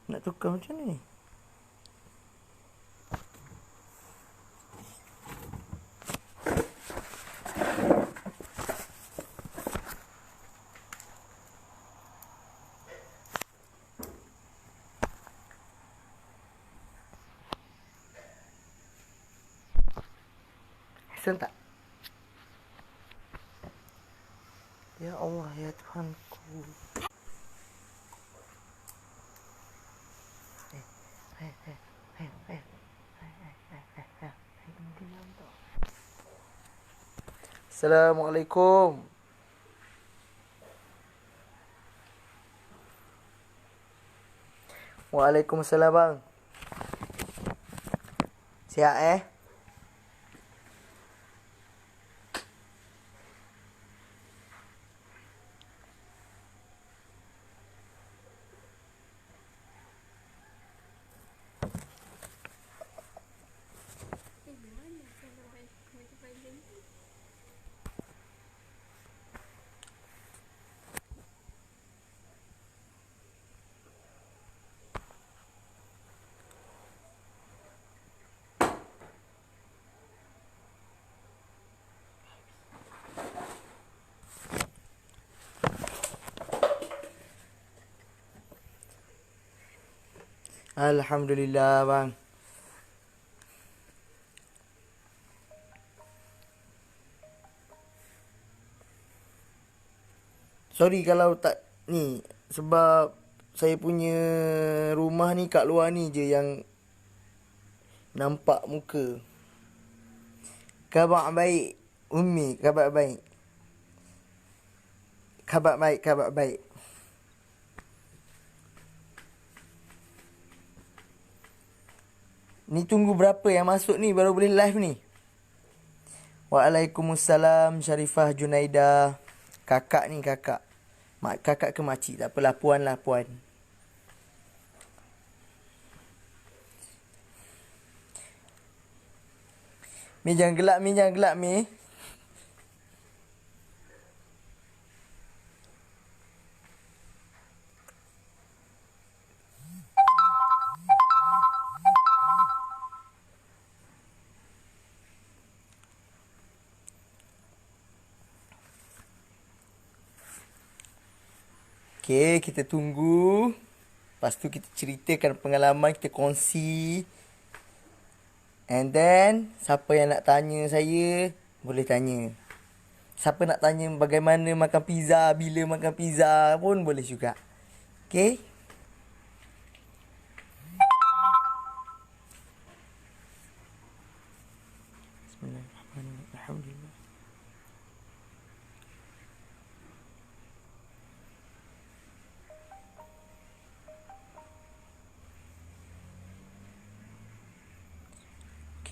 Nak tukar macam ni? Hasan tak? Ya Allah, ya Tuhanku. Assalamualaikum. Waalaikumsalam bang. Sihat Alhamdulillah bang. Sorry kalau tak ni, sebab saya punya rumah ni kat luar ni je yang nampak muka. Khabar baik Ummi, khabar baik. Khabar baik, khabar baik. Ni tunggu berapa yang masuk ni baru boleh live ni. Waalaikumsalam Syarifah Junaida. Kakak ni kakak. Kakak ke makcik? Tak apalah, puan lah puan. Mi jangan gelak mi, jangan gelak mi. Okay, kita tunggu. Lepas tu kita ceritakan pengalaman, kita kongsi. And then, siapa yang nak tanya saya, boleh tanya. Siapa nak tanya bagaimana makan pizza, bila makan pizza pun boleh juga. Okay? Bismillahirrahmanirrahim. Alhamdulillah.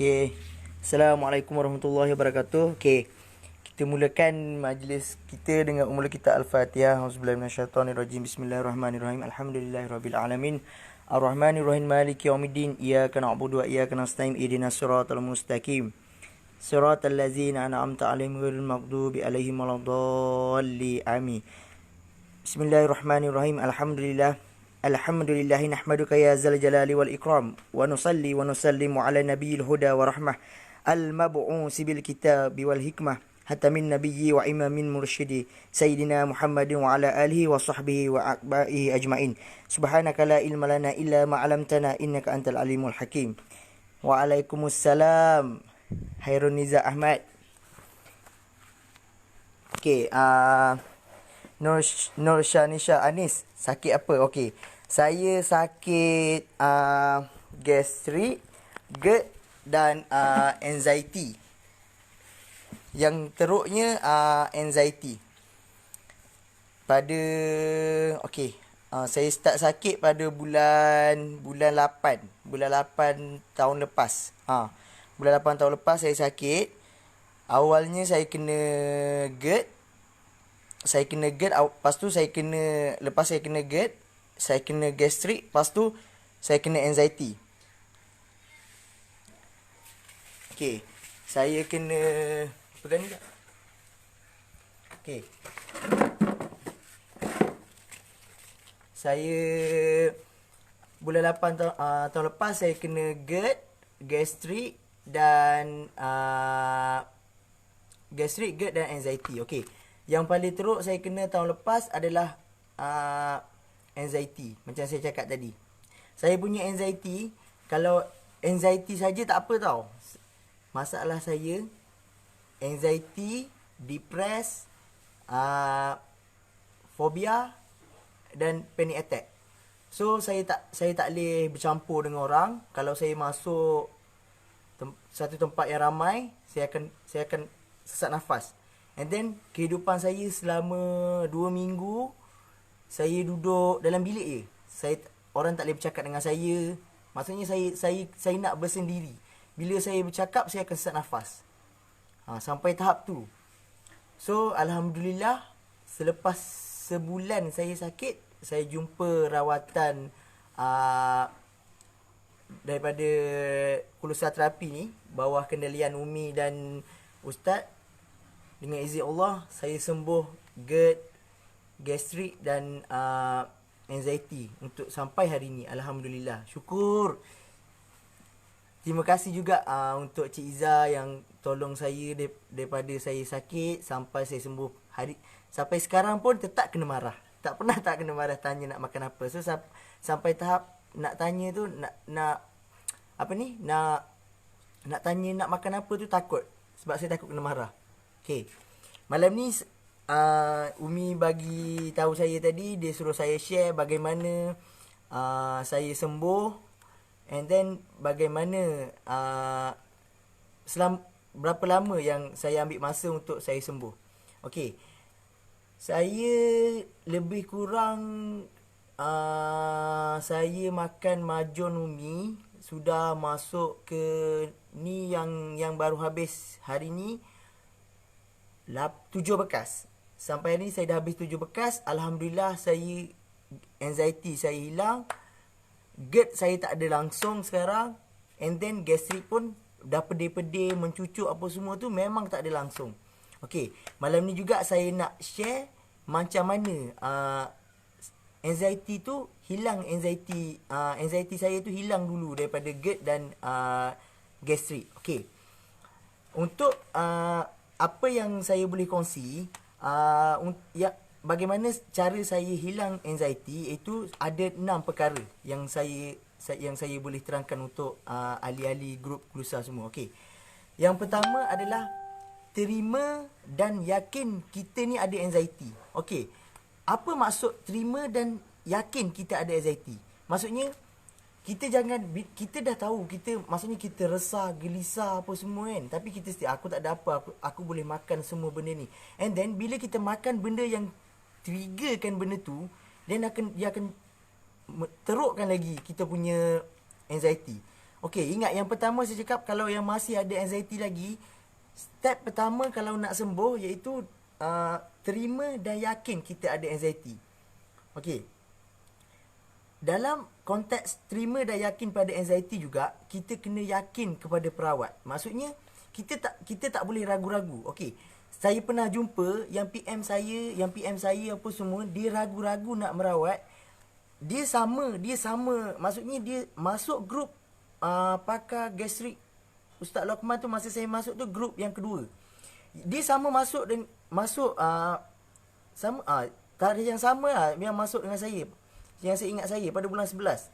Okay. Assalamualaikum warahmatullahi wabarakatuh. Okay. Kita mulakan majlis kita dengan umul kita Al-Fatihah. Auzubillahi minasyaitonirrajim. Bismillahirrahmanirrahim. Alhamdulillahirabbil alamin. Ar-Rahmanir-Rahim. Maliki yaumiddin. Iyyaka na'budu wa iyyaka nasta'in. Ihdinas siratal mustaqim. Siratal ladzina an'amta 'alaihim ghairil maghdubi 'alaihim waladdallin. Amin. Bismillahirrahmanirrahim. Alhamdulillahi nahmaduka ya zal jalali wal ikram wa nusalli wa nusallimu ala nabiyil huda wa rahmah al-mab'usi bil kitabi wal hikmah hatta min nabiyyi wa imamin mursyidi sayyidina Muhammadin wa ala alihi wa sahbihi wa atba'ihi ajmain. Subhanaka la ilma lana illa ma 'allamtana innaka antal alimul hakim. Waalaikumsalam Hairun Niza Ahmad. Okay, Nur Shanisha Anis, sakit apa? Okey. Saya sakit gastrik, GERD dan anxiety. Yang teruknya anxiety. Pada saya start sakit pada bulan 8 tahun lepas. Bulan 8 tahun lepas saya sakit. Awalnya saya kena GERD. Lepas tu lepas saya kena GERD, saya kena gastrik, lepas tu saya kena anxiety. Okay, saya kena pegang ni tak? Okay. Saya bulan 8 tahun lepas saya kena GERD, gastrik dan GERD dan anxiety. Okey. Yang paling teruk saya kena tahun lepas adalah anxiety. Macam saya cakap tadi. Saya punya anxiety, kalau anxiety saja tak apa tau. Masalah saya anxiety, depress, fobia dan panic attack. So saya tak boleh bercampur dengan orang. Kalau saya masuk satu tempat yang ramai, saya akan sesak nafas. And then kehidupan saya selama 2 minggu saya duduk dalam bilik je. Orang tak boleh bercakap dengan saya. Maksudnya saya nak bersendiri. Bila saya bercakap saya akan sesak nafas. Sampai tahap tu. So alhamdulillah selepas sebulan saya sakit, saya jumpa rawatan daripada Kulusa Terapi ni, bawah kendalian Umi dan Ustaz. Dengan izin Allah saya sembuh GERD, gastrik dan anxiety untuk sampai hari ni. Alhamdulillah. Syukur. Terima kasih juga untuk Cik Iza yang tolong saya daripada saya sakit sampai saya sembuh. Sampai sekarang pun tetap kena marah. Tak pernah tak kena marah tanya nak makan apa. So sampai tahap nak tanya tu nak tanya nak makan apa tu takut. Sebab saya takut kena marah. Okay. Malam ni Umi bagi tahu saya tadi, dia suruh saya share bagaimana saya sembuh, and then bagaimana berapa lama yang saya ambil masa untuk saya sembuh. Okay. Saya lebih kurang saya makan majon Umi sudah masuk ke ni yang baru habis hari ni 7 bekas. Sampai hari ni saya dah habis 7 bekas. Alhamdulillah anxiety saya hilang. GERD saya tak ada langsung sekarang. And then gastrik pun dah pedih-pedih, mencucuk apa semua tu memang tak ada langsung. Okay, malam ni juga saya nak share macam mana anxiety tu hilang. Anxiety saya tu hilang dulu daripada GERD dan gastrik. Okay, untuk apa yang saya boleh kongsi, bagaimana cara saya hilang anxiety, itu ada 6 perkara yang saya boleh terangkan untuk ahli-ahli grup Kulusa semua. Okey. Yang pertama adalah terima dan yakin kita ni ada anxiety. Okey. Apa maksud terima dan yakin kita ada anxiety? Maksudnya kita dah tahu, maksudnya kita resah, gelisah apa semua kan. Tapi kita aku tak ada apa, aku boleh makan semua benda ni. And then bila kita makan benda yang triggerkan benda tu, then dia akan terukkan lagi kita punya anxiety. Okay, ingat yang pertama saya cakap, kalau yang masih ada anxiety lagi, step pertama kalau nak sembuh iaitu terima dan yakin kita ada anxiety. Okay. Dalam konteks terima dan yakin pada anxiety juga, kita kena yakin kepada perawat. Maksudnya kita tak boleh ragu-ragu. Okey. Saya pernah jumpa yang PM saya apa semua, dia ragu-ragu nak merawat. Dia sama. Maksudnya dia masuk grup pakar gastrik Ustaz Lokman tu, masa saya masuk tu grup yang kedua. Dia sama masuk tarikh yang sama lah yang masuk dengan saya. Yang saya ingat saya pada bulan 11.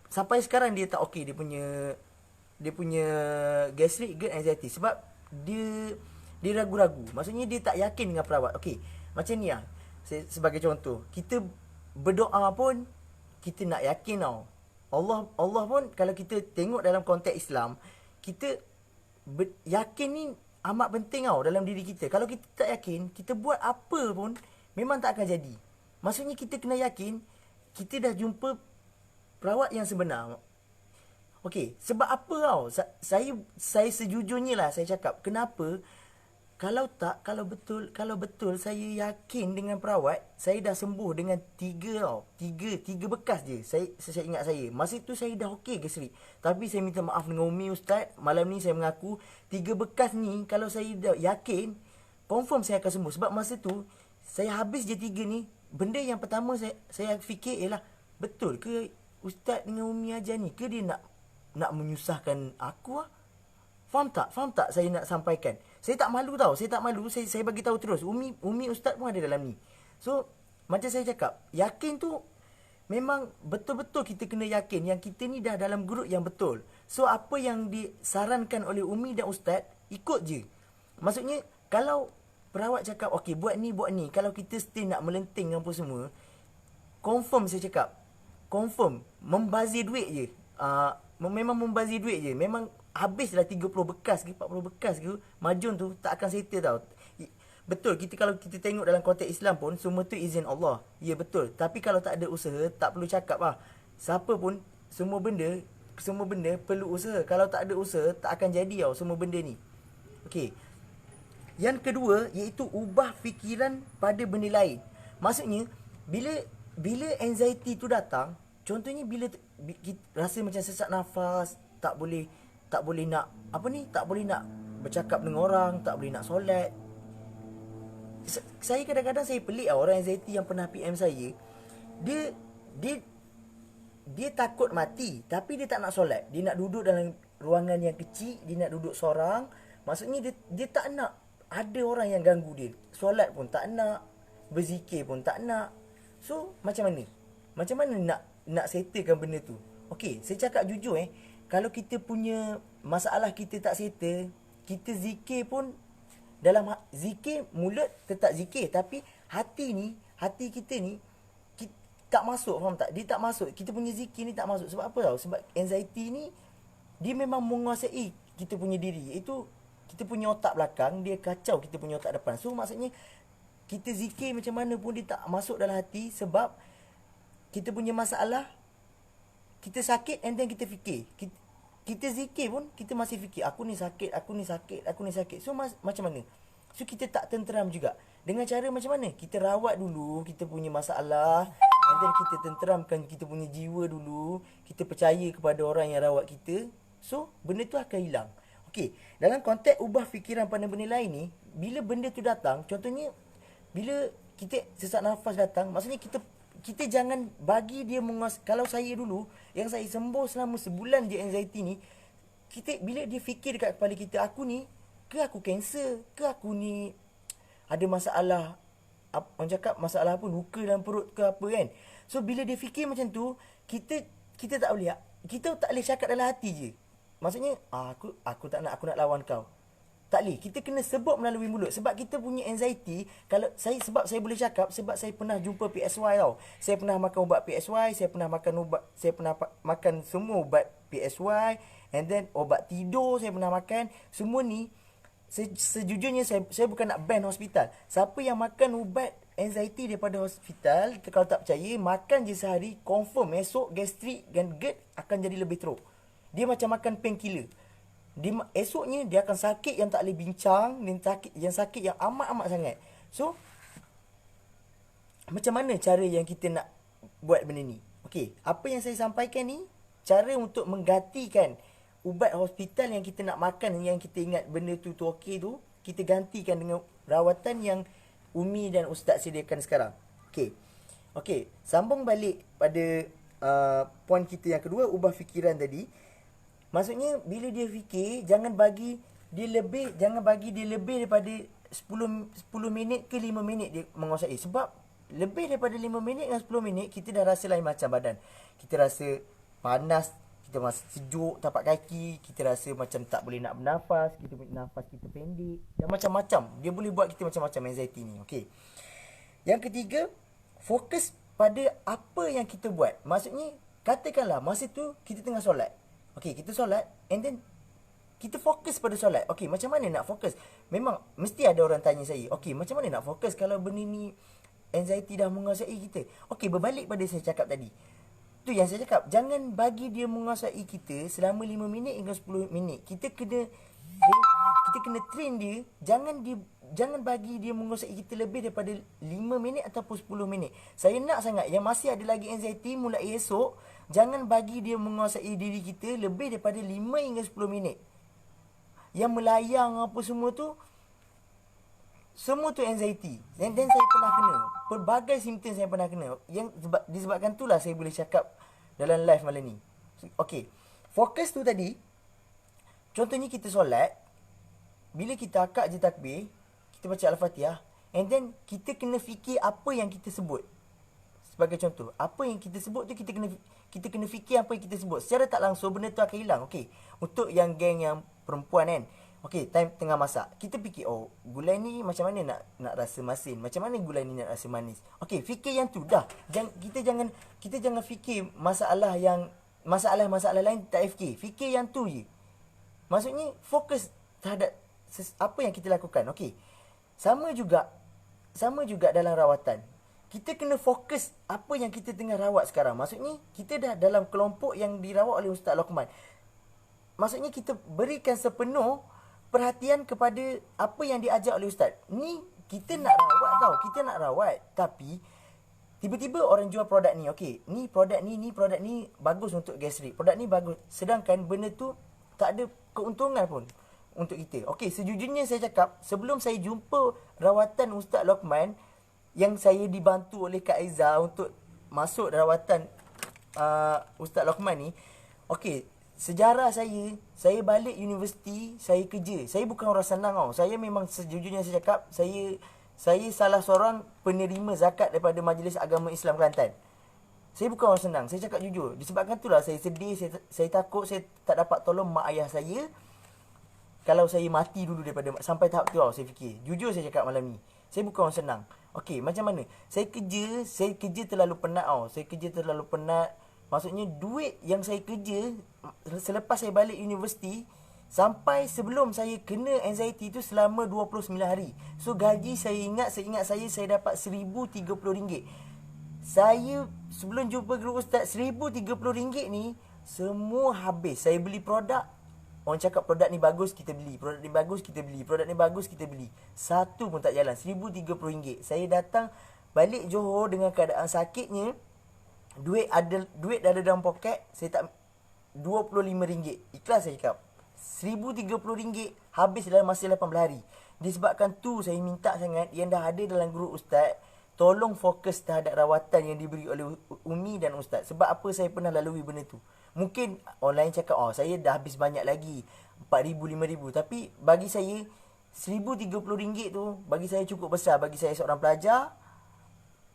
Sampai sekarang dia tak okey dia punya gastrik, GERD, anxiety sebab dia ragu-ragu. Maksudnya dia tak yakin dengan perawat. Okey, macam ni lah. Sebagai contoh, kita berdoa pun kita nak yakin tau. Allah pun kalau kita tengok dalam konteks Islam, kita yakin ni amat penting tau dalam diri kita. Kalau kita tak yakin, kita buat apa pun memang tak akan jadi. Maksudnya kita kena yakin kita dah jumpa perawat yang sebenar. Okey, sebab apa tau? Saya sejujurnya lah saya cakap, kenapa kalau betul saya yakin dengan perawat, saya dah sembuh dengan 3 bekas je. Saya ingat saya. Masa tu saya dah okey gastrik. Tapi saya minta maaf dengan Umi, Ustaz. Malam ni saya mengaku 3 bekas ni kalau saya dah yakin, confirm saya akan sembuh. Sebab masa tu saya habis je 3 ni. Benda yang pertama saya fikir ialah betul ke ustaz dengan umi ajar ni, ke dia nak menyusahkan aku ah? Faham tak? Faham tak saya nak sampaikan? Saya tak malu tau. Saya tak malu. Saya bagi tahu terus. Umi ustaz pun ada dalam ni. So, macam saya cakap, yakin tu memang betul-betul kita kena yakin yang kita ni dah dalam grup yang betul. So, apa yang disarankan oleh umi dan ustaz, ikut je. Maksudnya, kalau perawat cakap, okey, buat ni, buat ni. Kalau kita still nak melenting apa semua, confirm saya cakap. Confirm. Membazir duit je. Memang membazir duit je. Memang habislah 30 bekas ke 40 bekas ke, majun tu tak akan settle tau. Betul, kalau kita tengok dalam konteks Islam pun, semua tu izin Allah. Ya betul. Tapi kalau tak ada usaha, tak perlu cakap lah. Siapa pun, semua benda perlu usaha. Kalau tak ada usaha, tak akan jadi tau semua benda ni. Okey. Yang kedua, iaitu ubah fikiran pada benda lain. Maksudnya, bila anxiety tu datang, contohnya bila kita rasa macam sesak nafas, tak boleh nak tak boleh nak bercakap dengan orang, tak boleh nak solat. Saya kadang-kadang saya pelik lah, orang anxiety yang pernah PM saya, dia takut mati tapi dia tak nak solat. Dia nak duduk dalam ruangan yang kecil, dia nak duduk seorang. Maksudnya dia tak nak ada orang yang ganggu dia. Solat pun tak nak, berzikir pun tak nak. So macam mana? Macam mana nak settlekan benda tu? Okey, saya cakap jujur kalau kita punya masalah kita tak settle, kita zikir pun dalam zikir mulut tetap zikir, tapi hati kita ni tak masuk, faham tak? Dia tak masuk. Kita punya zikir ni tak masuk. Sebab apa tau? Sebab anxiety ni dia memang menguasai kita punya diri. Itu kita punya otak belakang, dia kacau kita punya otak depan. So maksudnya kita zikir macam mana pun dia tak masuk dalam hati, sebab kita punya masalah, kita sakit and then kita fikir. Kita zikir pun kita masih fikir, aku ni sakit. So macam mana? So kita tak tenteram juga. Dengan cara macam mana? Kita rawat dulu kita punya masalah, and then kita tenteramkan kita punya jiwa dulu. Kita percaya kepada orang yang rawat kita. So benda tu akan hilang. Okey, dalam konteks ubah fikiran pada benda lain ni, bila benda tu datang, contohnya bila kita sesak nafas datang, maksudnya kita jangan bagi dia kalau saya dulu, yang saya sembuh selama sebulan je anxiety ni, bila dia fikir dekat kepala kita, aku ni, ke aku kanser, ke aku ni ada masalah, orang cakap masalah apa, luka dalam perut ke apa kan. So bila dia fikir macam tu, kita tak boleh cakap dalam hati je. Maksudnya, aku tak nak, aku nak lawan kau. Tak boleh. Kita kena sebut melalui mulut. Sebab kita punya anxiety, sebab saya boleh cakap, sebab saya pernah jumpa PSY tau. Saya pernah makan ubat PSY, saya pernah makan semua ubat PSY, and then obat tidur saya pernah makan. Semua ni, sejujurnya saya bukan nak ban hospital. Siapa yang makan ubat anxiety daripada hospital, kalau tak percaya, makan je sehari, confirm esok gastrik dan GERD akan jadi lebih teruk. Dia macam makan painkiller. Esoknya dia akan sakit yang tak boleh bincang, yang sakit yang amat-amat sangat. So macam mana cara yang kita nak buat benda ni? Okey, apa yang saya sampaikan ni, cara untuk menggantikan ubat hospital yang kita nak makan, yang kita ingat benda tu okey tu, kita gantikan dengan rawatan yang umi dan ustaz sediakan sekarang. Okey, sambung balik pada poin kita yang kedua, ubah fikiran tadi. Maksudnya bila dia fikir, jangan bagi dia lebih daripada 10 minit ke 5 minit dia menguasai. Sebab lebih daripada 5 minit dengan 10 minit, kita dah rasa lain macam badan. Kita rasa panas, kita rasa sejuk tapak kaki, kita rasa macam tak boleh nak bernafas, nafas kita pendek, dan macam-macam. Dia boleh buat kita macam-macam anxiety ni. Okey. Yang ketiga, fokus pada apa yang kita buat. Maksudnya, katakanlah masa tu kita tengah solat. Okey, kita solat and then kita fokus pada solat. Okey, macam mana nak fokus? Memang mesti ada orang tanya saya, okey, macam mana nak fokus kalau benda ni anxiety dah menguasai kita? Okey, berbalik pada saya cakap tadi. Tu yang saya cakap, jangan bagi dia menguasai kita selama 5 minit hingga 10 minit. Kita kena train dia, jangan bagi dia menguasai kita lebih daripada 5 minit ataupun 10 minit. Saya nak sangat yang masih ada lagi anxiety mulai esok, jangan bagi dia menguasai diri kita lebih daripada 5 hingga 10 minit. Yang melayang apa semua tu, semua tu anxiety. Dan saya pernah kena. Pelbagai simptom saya pernah kena. Yang disebabkan itulah saya boleh cakap dalam live malam ni. Okay. Fokus tu tadi. Contohnya kita solat. Bila kita akak je takbir. Kita baca Al-Fatihah. And then kita kena fikir apa yang kita sebut. Sebagai contoh. Apa yang kita sebut tu kita kena fikir apa yang kita sebut. Secara tak langsung benda tu akan hilang. Okay. Untuk yang geng yang perempuan kan. Okay, time tengah masak. Kita fikir, oh, gulai ni macam mana nak rasa masin? Macam mana gulai ni nak rasa manis? Okay, fikir yang tu dah. Kita jangan fikir masalah lain tak fikir. Fikir yang tu je. Maksudnya fokus terhadap apa yang kita lakukan. Okay. Sama juga dalam rawatan. Kita kena fokus apa yang kita tengah rawat sekarang. Maksudnya kita dah dalam kelompok yang dirawat oleh Ustaz Lokman. Maksudnya kita berikan sepenuh perhatian kepada apa yang diajar oleh Ustaz. Ni kita nak rawat tau. Kita nak rawat. Tapi tiba-tiba orang jual produk ni. Okay, ni produk ni bagus untuk gastrik. Produk ni bagus. Sedangkan benda tu tak ada keuntungan pun untuk kita. Okay, sejujurnya saya cakap, sebelum saya jumpa rawatan Ustaz Lokman, yang saya dibantu oleh Kak Aiza untuk masuk rawatan Ustaz Lokman ni. Okay, sejarah saya balik universiti, saya kerja. Saya bukan orang senang tau. Saya memang sejujurnya saya cakap, saya salah seorang penerima zakat daripada Majlis Agama Islam Kelantan. Saya bukan orang senang, saya cakap jujur. Disebabkan itulah saya sedih, saya takut saya tak dapat tolong mak ayah saya. Kalau saya mati dulu daripada sampai tahap tu tau, saya fikir. Jujur saya cakap malam ni. Saya bukan orang senang. Okey, macam mana? Saya kerja terlalu penat tau. Saya kerja terlalu penat. Maksudnya duit yang saya kerja selepas saya balik universiti sampai sebelum saya kena anxiety tu selama 29 hari. So gaji seingat saya dapat RM1,030. Saya sebelum jumpa guru ustaz, RM1,030 ni semua habis. Saya beli produk. Orang cakap produk ni bagus, kita beli. Produk ni bagus, kita beli. Produk ni bagus, kita beli. Satu pun tak jalan. RM1,030. Saya datang balik Johor dengan keadaan sakitnya. Duit dah ada dalam poket. Saya tak RM25. Ikhlas saya cakap. RM1,030 habis dalam masa 18 hari. Disebabkan tu saya minta sangat yang dah ada dalam guru ustaz, tolong fokus terhadap rawatan yang diberi oleh Umi dan ustaz. Sebab apa saya pernah lalui benda tu. Mungkin orang lain cakap, oh saya dah habis banyak lagi, RM4,000, RM5,000. Tapi bagi saya RM1,030 tu bagi saya cukup besar. Bagi saya seorang pelajar.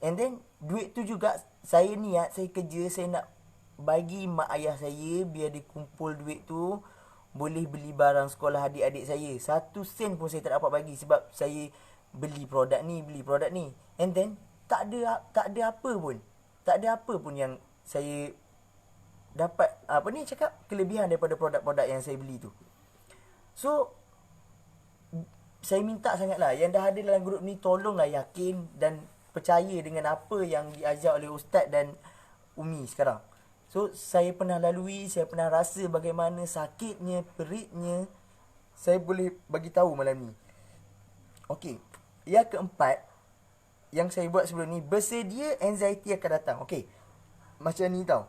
And then duit tu juga saya niat, saya kerja, saya nak bagi mak ayah saya biar dia kumpul duit tu, boleh beli barang sekolah adik-adik saya. 1 sen pun saya tak dapat bagi sebab saya beli produk ni. And then tak ada apa pun. Tak ada apa pun yang saya dapat kelebihan daripada produk-produk yang saya beli tu. So saya minta sangatlah yang dah ada dalam grup ni, tolonglah yakin dan percaya dengan apa yang diajar oleh ustaz dan Umi sekarang. So saya pernah lalui, saya pernah rasa bagaimana sakitnya, peritnya. Saya boleh bagi tahu malam ni. Okey, yang keempat yang saya buat sebelum ni, bersedia anxiety akan datang. Okey, macam ni tau.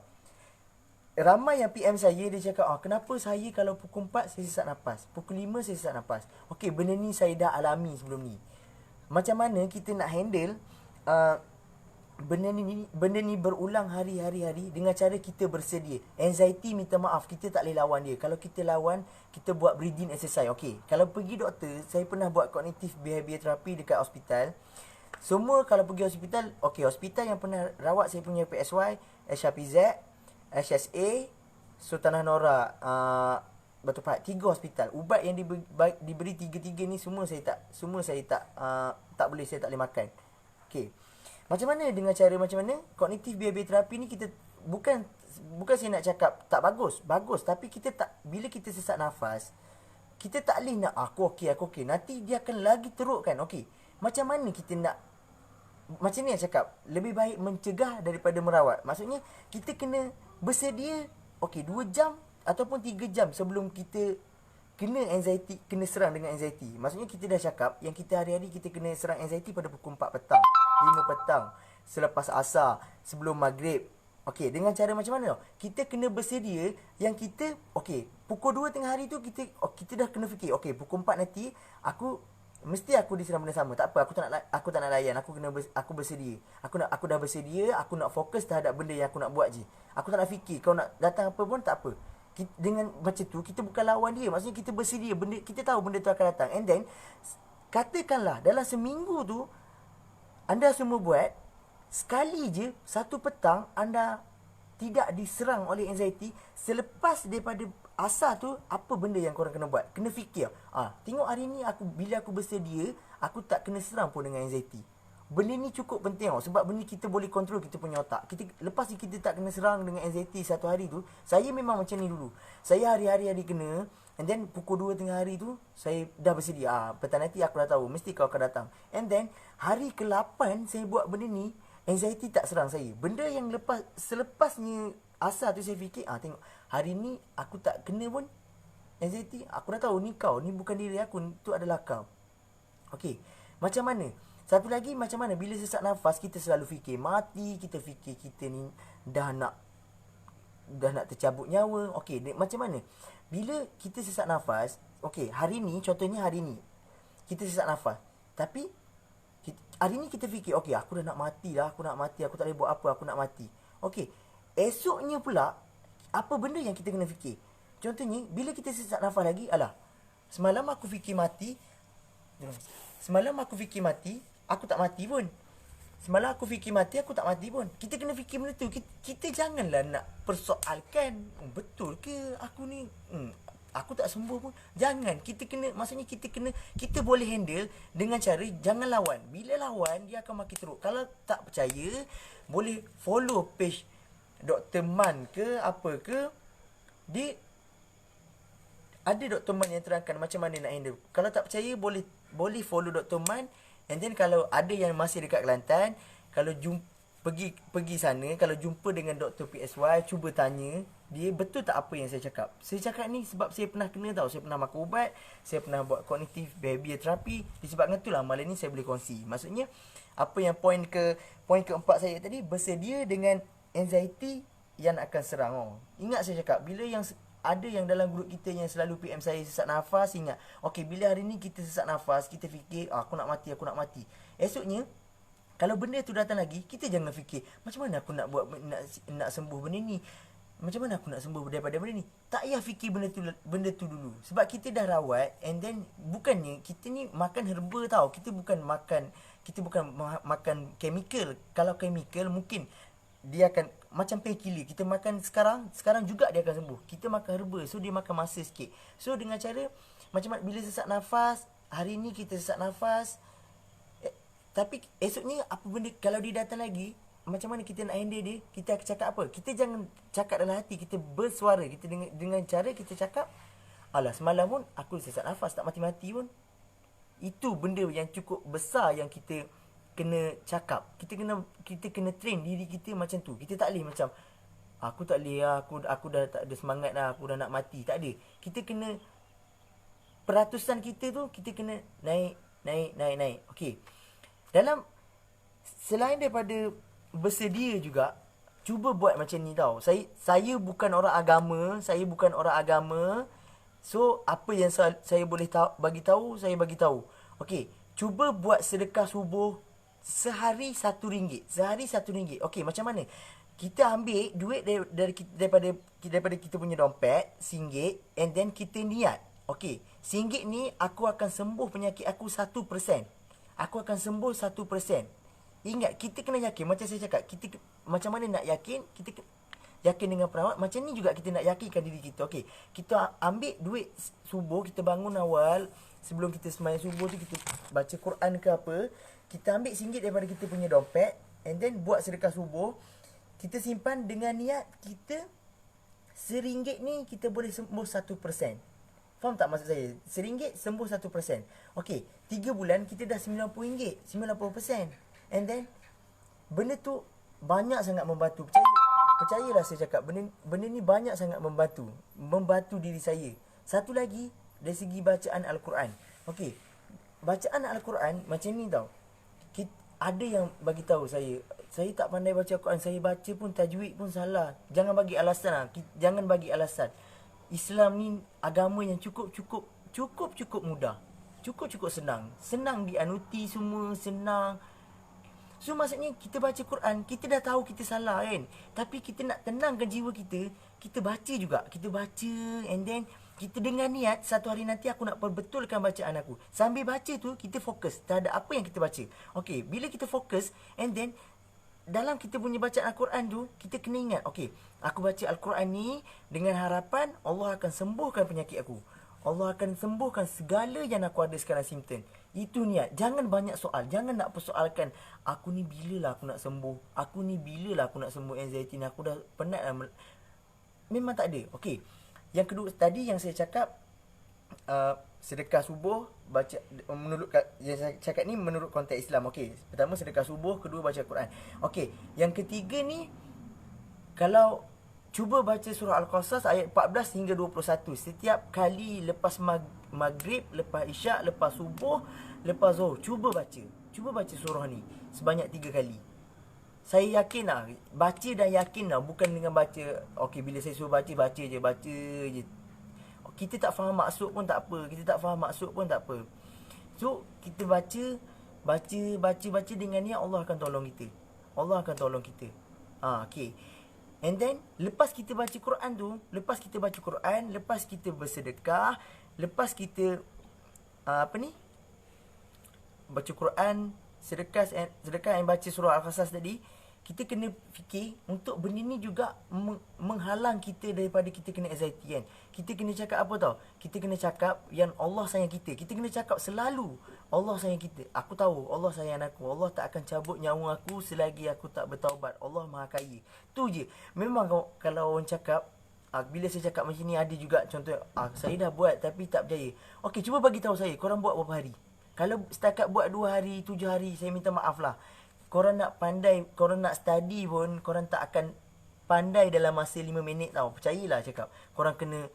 Ramai yang PM saya, dia cakap, kenapa saya kalau pukul 4 saya sesak nafas, pukul 5 saya sesak nafas. Okey, benda ni saya dah alami sebelum ni. Macam mana kita nak handle benda ni berulang hari-hari dengan cara kita bersedia. Anxiety minta maaf, kita tak boleh lawan dia. Kalau kita lawan, kita buat breathing exercise. Okey, kalau pergi doktor, saya pernah buat cognitive behavior therapy dekat hospital. Semua kalau pergi hospital, okey, hospital yang pernah rawat saya punya PSY, SHPZ, SSA, Sultanah Nora, Batu Pahat, 3 hospital. Ubat yang diberi 3 ni semua saya tak boleh makan. Okey. Macam mana dengan cara macam mana? Cognitive behavior therapy ni kita bukan saya nak cakap tak bagus. Bagus, tapi kita tak, bila kita sesak nafas, kita tak boleh nak aku okey. Nanti dia akan lagi terukkan. Okey. Macam mana kita nak, macam ni saya cakap, lebih baik mencegah daripada merawat. Maksudnya kita kena bersedia 2 jam ataupun 3 jam sebelum kita kena serang dengan anxiety. Maksudnya kita dah cakap yang kita hari-hari kita kena serang anxiety pada pukul 4 petang, 5 petang, selepas asar, sebelum maghrib. Okey, dengan cara macam mana? Kita kena bersedia yang kita pukul 2 tengah hari tu kita dah kena fikir, pukul 4 nanti aku mesti aku diserang benda sama. Tak apa, aku tak nak layan. Aku bersedia. Aku dah bersedia, aku nak fokus terhadap benda yang aku nak buat je. Aku tak nak fikir kau nak datang apa pun tak apa. Dengan macam tu kita bukan lawan dia. Maksudnya kita bersedia, benda kita tahu benda tu akan datang. And then katakanlah dalam seminggu tu anda semua buat sekali je satu petang anda tidak diserang oleh anxiety, selepas daripada asal tu apa benda yang korang kena buat, kena fikir. Tengok hari ni bila aku bersedia, aku tak kena serang pun dengan anxiety. Benda ni cukup penting sebab benda ni kita boleh kontrol kita punya otak. Lepas ni kita tak kena serang dengan anxiety satu hari tu. Saya memang macam ni dulu. Saya hari-hari kena, and then pukul 2 tengah hari tu saya dah bersedia. Petang nanti aku dah tahu mesti kau akan datang. And then hari ke-8 saya buat benda ni, anxiety tak serang saya. Benda yang selepasnya asal tu saya fikir, tengok hari ni aku tak kena pun anxiety. Aku dah tahu ni kau, ni bukan diri aku, tu adalah kau. Okey, macam mana? Satu lagi, macam mana bila sesak nafas kita selalu fikir mati, kita fikir kita ni dah nak tercabut nyawa. Okey, macam mana? Bila kita sesak nafas, okey, hari ni contohnya hari ni kita sesak nafas. Tapi hari ni kita fikir, okey, aku dah nak mati dah, aku tak boleh buat apa, aku nak mati. Okey, esoknya pula, apa benda yang kita kena fikir? Contohnya, bila kita sesak nafas lagi, semalam aku fikir mati, aku tak mati pun. Semalam aku fikir mati, aku tak mati pun. Kita kena fikir benda tu. Kita janganlah nak persoalkan, betul ke aku ni, aku tak sembuh pun. Jangan. Maksudnya kita boleh handle dengan cara jangan lawan. Bila lawan, dia akan makin teruk. Kalau tak percaya, boleh follow page Dr. Man ke apa ke. Dia ada Dr. Man yang terangkan macam mana nak handle. Kalau tak percaya, boleh follow Dr. Man. And then kalau ada yang masih dekat Kelantan, kalau pergi sana, kalau jumpa dengan Dr. PSY, cuba tanya dia betul tak apa yang saya cakap. Saya cakap ni sebab saya pernah kena tahu. Saya pernah makan ubat, saya pernah buat cognitive behavior therapy. Disebabkan itulah malam ni saya boleh kongsi. Maksudnya apa yang poin keempat saya tadi, bersedia dengan anxiety yang akan serang. Ingat saya cakap, bila yang ada yang dalam grup kita yang selalu PM saya sesak nafas, ingat, okey, bila hari ni kita sesak nafas, kita fikir aku nak mati. Esoknya kalau benda tu datang lagi, kita jangan fikir macam mana aku nak sembuh benda ni, macam mana aku nak sembuh daripada benda ni. Tak payah fikir benda tu dulu. Sebab kita dah rawat, and then bukannya kita ni makan herba tau. Kita bukan makan chemical. Kalau chemical mungkin dia akan macam painkiller. Kita makan sekarang juga dia akan sembuh. Kita makan herba, so dia makan masa sikit. So dengan cara macam mana bila sesak nafas, hari ni kita sesak nafas, tapi esoknya apa benda kalau dia datang lagi, macam mana kita nak handle dia? Kita akan cakap apa? Kita jangan cakap dalam hati, kita bersuara. Kita dengan cara kita cakap, semalam pun aku sesak nafas, tak mati-mati pun. Itu benda yang cukup besar yang kita kena cakap. Kita kena train diri kita macam tu. Kita tak boleh macam aku tak boleh lah, aku dah tak ada semangat dah, aku dah nak mati. Tak ada. Kita kena peratusan kita tu kita kena naik. Okey. Selain daripada bersedia juga, cuba buat macam ni tau. Saya bukan orang agama. So apa yang saya boleh bagi tahu, saya bagi tahu. Okey, cuba buat sedekah subuh sehari RM1. Okey, macam mana? Kita ambil duit daripada kita punya dompet, RM1, and then kita niat. Okey, RM1 ni aku akan sembuh penyakit aku 1%. Aku akan sembuh 1%. Ingat, kita kena yakin. Macam saya cakap, macam mana nak yakin? Kita yakin dengan perawat. Macam ni juga kita nak yakinkan diri kita. Okey, kita ambil duit subuh, kita bangun awal, sebelum kita sembahyang subuh tu kita baca Quran ke apa, kita ambil RM1 daripada kita punya dompet, and then buat sedekah subuh. Kita simpan dengan niat kita RM1 ni kita boleh sembuh 1%. Faham tak maksud saya? RM1 sembuh 1%. Okey, 3 bulan kita dah RM90, 90%. And then benda tu banyak sangat membantu. Percayalah saya cakap, benda ni banyak sangat membantu diri saya. Satu lagi, dari segi bacaan Al-Quran. Okey, bacaan Al-Quran macam ni tau. Ada yang bagi tahu saya tak pandai baca Al-Quran, saya baca pun tajwid pun salah. Jangan bagi alasan. Islam ni agama yang cukup mudah. Cukup-cukup senang. Senang dianuti semua, senang. So maksudnya kita baca Quran, kita dah tahu kita salah kan. Tapi kita nak tenangkan jiwa kita baca juga. Kita baca and then kita dengan niat satu hari nanti aku nak perbetulkan bacaan aku. Sambil baca tu kita fokus terhadap apa yang kita baca. Okey, bila kita fokus and then dalam kita punya bacaan Al-Quran tu, kita kena ingat, okey, aku baca Al-Quran ni dengan harapan Allah akan sembuhkan penyakit aku. Allah akan sembuhkan segala yang aku ada sekarang simptom. Itu niat. Jangan banyak soal. Jangan nak persoalkan, aku ni bila lah aku nak sembuh? Aku ni bila lah aku nak sembuh anxiety ni? Aku dah penat lah. Memang tak ada. Okey. Yang kedua, tadi yang saya cakap, sedekah subuh, baca, menurut yang saya cakap ni menurut konteks Islam. Okey. Pertama sedekah subuh, kedua baca Quran. Okey. Yang ketiga ni, kalau cuba baca surah Al-Qasas ayat 14 hingga 21. Setiap kali lepas maghrib, lepas isyak, lepas subuh, lepas zuhur, cuba baca. Cuba baca surah ni sebanyak 3 kali. Saya yakin lah, baca dan yakin lah. Bukan dengan baca, okey bila saya suruh baca, baca je. Kita tak faham maksud pun tak apa. Kita tak faham maksud pun tak apa. So, kita baca dengan ni Allah akan tolong kita. Allah akan tolong kita. Okey. And then, lepas kita baca Quran tu, lepas kita bersedekah, lepas kita, baca Quran, sedekah and baca surah Al-Qasas tadi, kita kena fikir untuk benda ni juga menghalang kita daripada kita kena anxiety kan. Kita kena cakap apa tau? Kita kena cakap yang Allah sayang kita. Kita kena cakap selalu Allah sayang kita. Aku tahu Allah sayang aku. Allah tak akan cabut nyawa aku selagi aku tak bertaubat. Allah Maha Kaya. Tu je. Memang kalau orang cakap, bila saya cakap macam ni ada juga contoh, saya dah buat tapi tak berjaya. Okey, cuba bagi tahu saya, korang buat berapa hari? Kalau setakat buat 2 hari, 7 hari, saya minta maaf lah. Korang nak pandai, korang nak study pun, korang tak akan pandai dalam masa 5 minit tau. Percayalah cakap. Korang kena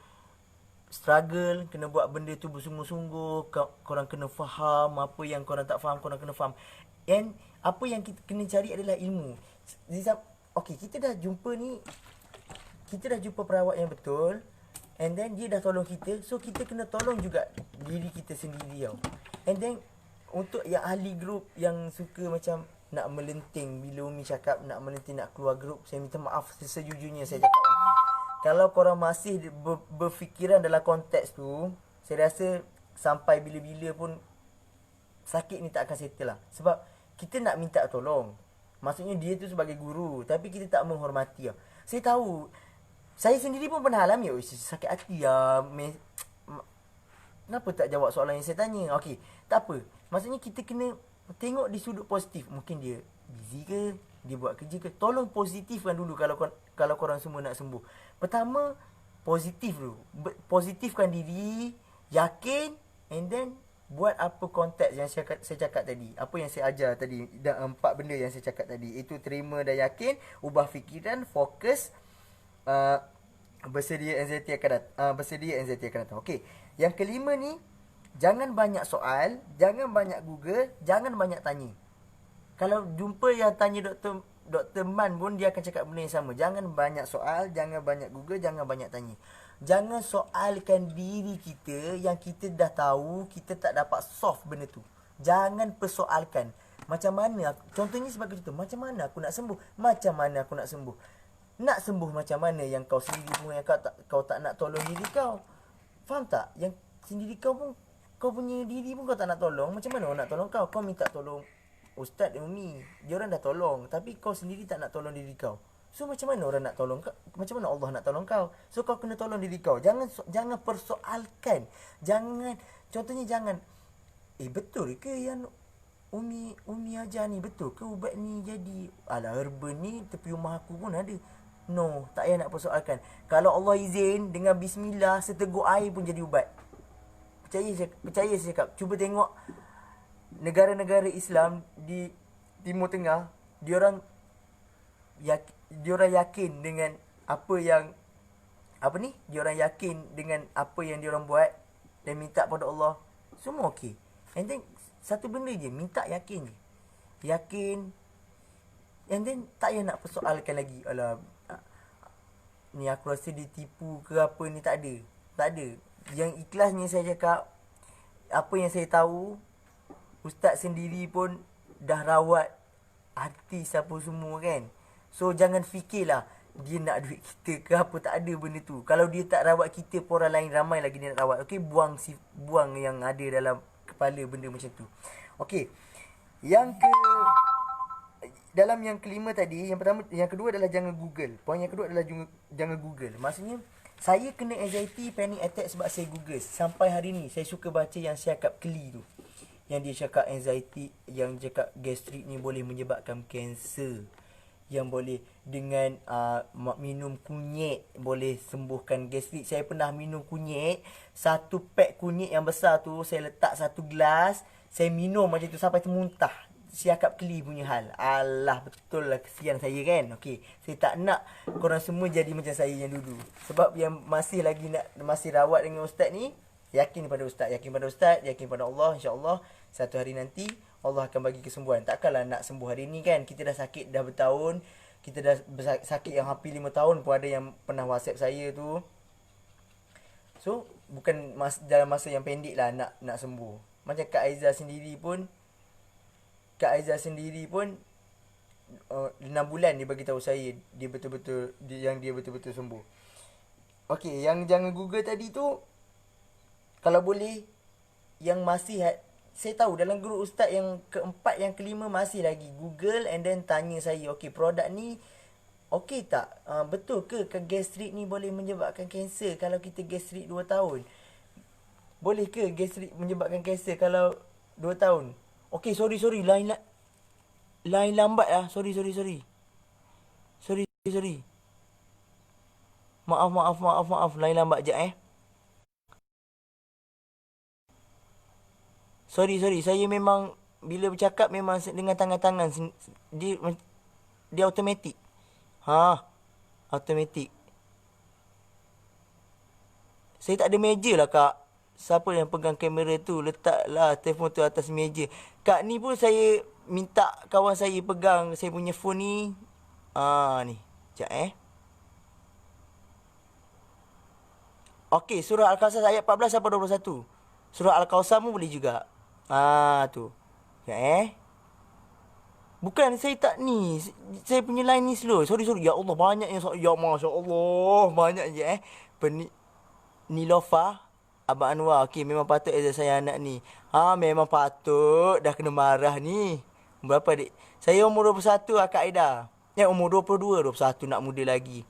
struggle, kena buat benda tu bersungguh-sungguh. Korang kena faham apa yang korang tak faham, korang kena faham. And apa yang kita kena cari adalah ilmu. Okay, kita dah jumpa ni, kita dah jumpa perawat yang betul. And then dia dah tolong kita. So kita kena tolong juga diri kita sendiri tau. And then untuk yang ahli grup yang suka macam nak melenting, bila Umi cakap nak melenting, nak keluar grup, saya minta maaf sejujurnya saya cakap. Kalau korang masih berfikiran dalam konteks tu, saya rasa sampai bila-bila pun sakit ni tak akan settle lah. Sebab kita nak minta tolong. Maksudnya dia tu sebagai guru, tapi kita tak menghormati lah. Saya tahu, saya sendiri pun pernah alami, sakit hati lah. Kenapa tak jawab soalan yang saya tanya? Okey, tak apa. Maksudnya kita kena tengok di sudut positif. Mungkin dia busy ke, dia buat kerja ke. Tolong positifkan dulu kalau korang semua nak sembuh. Pertama, positif dulu. Positifkan diri, yakin, and then buat apa konteks yang saya cakap tadi. Apa yang saya ajar tadi. 4 benda yang saya cakap tadi. Itu terima dan yakin, ubah fikiran, fokus, bersedia anxiety akan datang. Okey. Yang kelima ni, jangan banyak soal, jangan banyak Google, jangan banyak tanya. Kalau jumpa yang tanya Dr. Man pun, dia akan cakap benda yang sama. Jangan banyak soal, jangan banyak Google, jangan banyak tanya. Jangan soalkan diri kita yang kita dah tahu, kita tak dapat solve benda tu. Jangan persoalkan. Macam mana, contohnya sebagai contoh, macam mana aku nak sembuh? Macam mana aku nak sembuh? Nak sembuh macam mana yang kau sendiri pun, yang kau tak nak tolong diri kau? Faham tak? Yang sendiri kau pun, kau punya diri pun kau tak nak tolong. Macam mana orang nak tolong kau? Kau minta tolong Ustaz dan Umi, dia orang dah tolong, tapi kau sendiri tak nak tolong diri kau. So macam mana orang nak tolong kau? Macam mana Allah nak tolong kau? So kau kena tolong diri kau. Jangan persoalkan. Contohnya jangan, betul ke yang Umi ajar ni? Betul ke ubat ni jadi? Alah, herba ni tepi rumah aku pun ada. No, tak payah nak persoalkan. Kalau Allah izin, dengan bismillah, seteguk air pun jadi ubat. Percaya saya cakap. Cuba tengok negara-negara Islam di Timur Tengah, diorang yakin dengan diorang yakin dengan apa yang diorang buat dan minta pada Allah, semua okey. And then satu benda je, minta yakin je. Yakin. And then tak payah nak persoalkan lagi. Alah, ni aku rasa dia tipu ke apa ni. Tak ada. Yang ikhlasnya saya cakap, apa yang saya tahu, ustaz sendiri pun dah rawat artis apa semua kan. So jangan fikirlah dia nak duit kita ke apa, tak ada benda tu. Kalau dia tak rawat kita pun orang lain ramai lagi dia nak rawat. Okey, buang yang ada dalam kepala benda macam tu. Okey. Dalam yang kelima tadi, yang kedua adalah jangan Google. Poin yang kedua adalah jangan Google. Maksudnya saya kena anxiety, panic attack sebab saya Google. Sampai hari ni saya suka baca yang Syakab Keli tu. Yang dia cakap anxiety, yang cakap gastrik ni boleh menyebabkan kanser. Yang boleh dengan minum kunyit boleh sembuhkan gastrik. Saya pernah minum kunyit, satu pack kunyit yang besar tu saya letak satu gelas, saya minum macam tu sampai termuntah. Syakab Keli punya hal. Alah, betul lah, kesian saya kan. Okey, saya tak nak korang semua jadi macam saya yang dulu. Sebab yang masih rawat dengan ustaz ni, yakin pada ustaz, yakin pada Allah. InsyaAllah satu hari nanti Allah akan bagi kesembuhan. Takkanlah nak sembuh hari ni kan. Kita dah sakit dah bertahun. Kita dah sakit yang hampir 5 tahun pun ada yang pernah WhatsApp saya tu. So bukan dalam masa yang pendek lah nak sembuh. Macam Kak Aiza sendiri pun 6 bulan dia bagi tahu saya dia betul-betul sembuh. Okey, yang jangan Google tadi tu, kalau boleh yang masih saya tahu dalam grup ustaz yang keempat, yang kelima masih lagi Google and then tanya saya, okey, produk ni okey tak? Betul ke gastrik ni boleh menyebabkan kanser kalau kita gastrik 2 tahun? Boleh ke gastrik menyebabkan kanser kalau 2 tahun? Okey, sorry. Line lambat lah. Sorry. Maaf. Line lambat je Sorry. Saya memang bila bercakap memang dengan tangan-tangan dia automatik. Automatik. Saya tak ada meja lah, Kak. Siapa yang pegang kamera tu, letaklah telefon tu atas meja. Kak ni pun saya minta kawan saya pegang saya punya phone ni. Ni. Sekejap Okey, surah Al-Kausar ayat 14 sampai 21. Surah Al-Kausar pun boleh juga. Tu. Sekejap Bukan, saya tak ni. Saya punya line ni slow. Sorry. Ya Allah, banyak yang ya Masya Allah. Banyak je Nilofa Abang Anwar. Okey, memang patut saya anak ni. Memang patut. Dah kena marah ni. Berapa adik? Saya umur 21 Kak Aida. Umur 22, 21 nak muda lagi.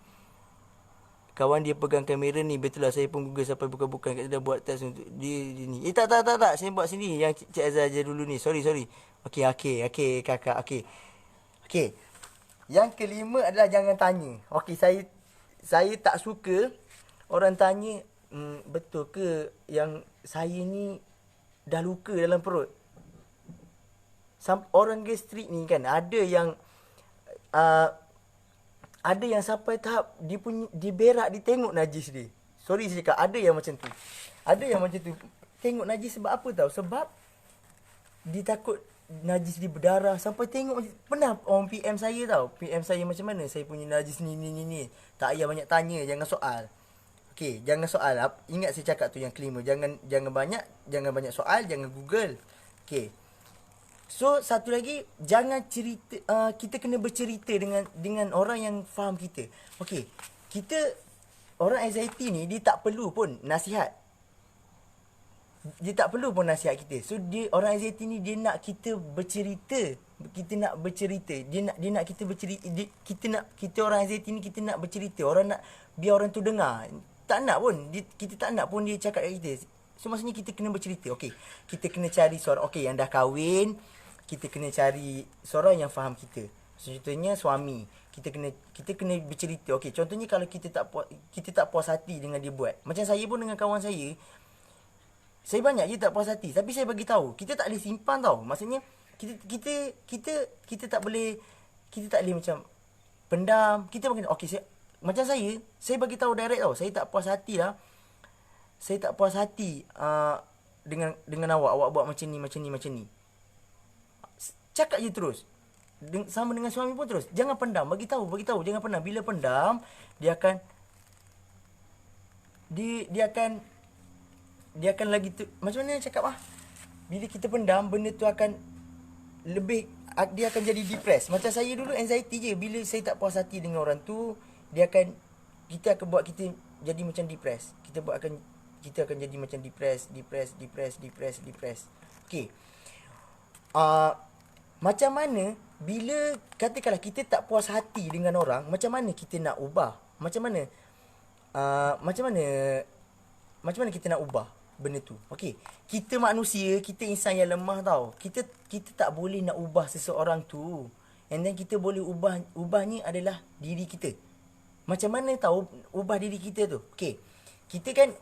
Kawan dia pegang kamera ni. Betul lah, saya pun Google sampai bukan-bukan. Dia dah buat test untuk dia ni. Tak. Saya buat sendiri. Yang Cik Azhar je dulu ni. Sorry. Okey, kakak. Okey. Yang kelima adalah jangan tanya. Okey, saya tak suka orang tanya, betul ke yang saya ni dah luka dalam perut? Orang gastrik ni kan, ada yang sampai tahap dia berak, dia tengok najis dia. Sorry saya cakap, ada yang macam tu. Tengok najis sebab apa tahu? Sebab dia takut najis dia berdarah. Sampai tengok, pernah orang PM saya tahu. PM saya macam mana saya punya najis ni. Tak payah banyak tanya, jangan soal. Okey, jangan soal. Ingat saya cakap tu yang kelima. Jangan banyak soal, jangan Google. Okey. So satu lagi, jangan cerita, kita kena bercerita dengan orang yang faham kita. Okey. Kita orang anxiety ni dia tak perlu pun nasihat. Kita. So orang anxiety ni dia nak kita bercerita. Dia nak kita bercerita. Kita orang anxiety ni kita nak bercerita. Biar orang tu dengar. Tak nak pun. Kita tak nak pun dia cakap kat kita. So maksudnya kita kena bercerita. Okey. Kita kena cari seorang yang dah kahwin. Kita kena cari seorang yang faham kita. Contohnya suami. Kita kena bercerita. Okey, contohnya kalau kita tak puas hati dengan dia buat. Macam saya pun dengan kawan saya banyak je tak puas hati. Tapi saya bagi tahu, kita tak boleh simpan tau. Maksudnya kita tak boleh macam pendam. Kita bagi okey, macam saya bagi tahu direct tau. Saya tak puas hati lah. Dengan awak buat macam ni. Cakap je terus. Sama dengan suami pun terus. Jangan pendam. Bagi tahu. Jangan pendam. Bila pendam, dia akan lagi tu, macam mana cakap bila kita pendam, benda tu akan lebih, dia akan jadi depressed. Macam saya dulu anxiety je. Bila saya tak puas hati dengan orang tu, kita akan buat kita jadi macam depressed. Kita akan jadi macam depressed. Okay. Macam mana bila katakanlah kita tak puas hati dengan orang, macam mana kita nak ubah? Macam mana kita nak ubah benda tu? Okey, kita manusia, kita insan yang lemah tau. Kita tak boleh nak ubah seseorang tu. And then kita boleh ubahnya adalah diri kita. Macam mana tahu ubah diri kita tu? Okey. Kita kan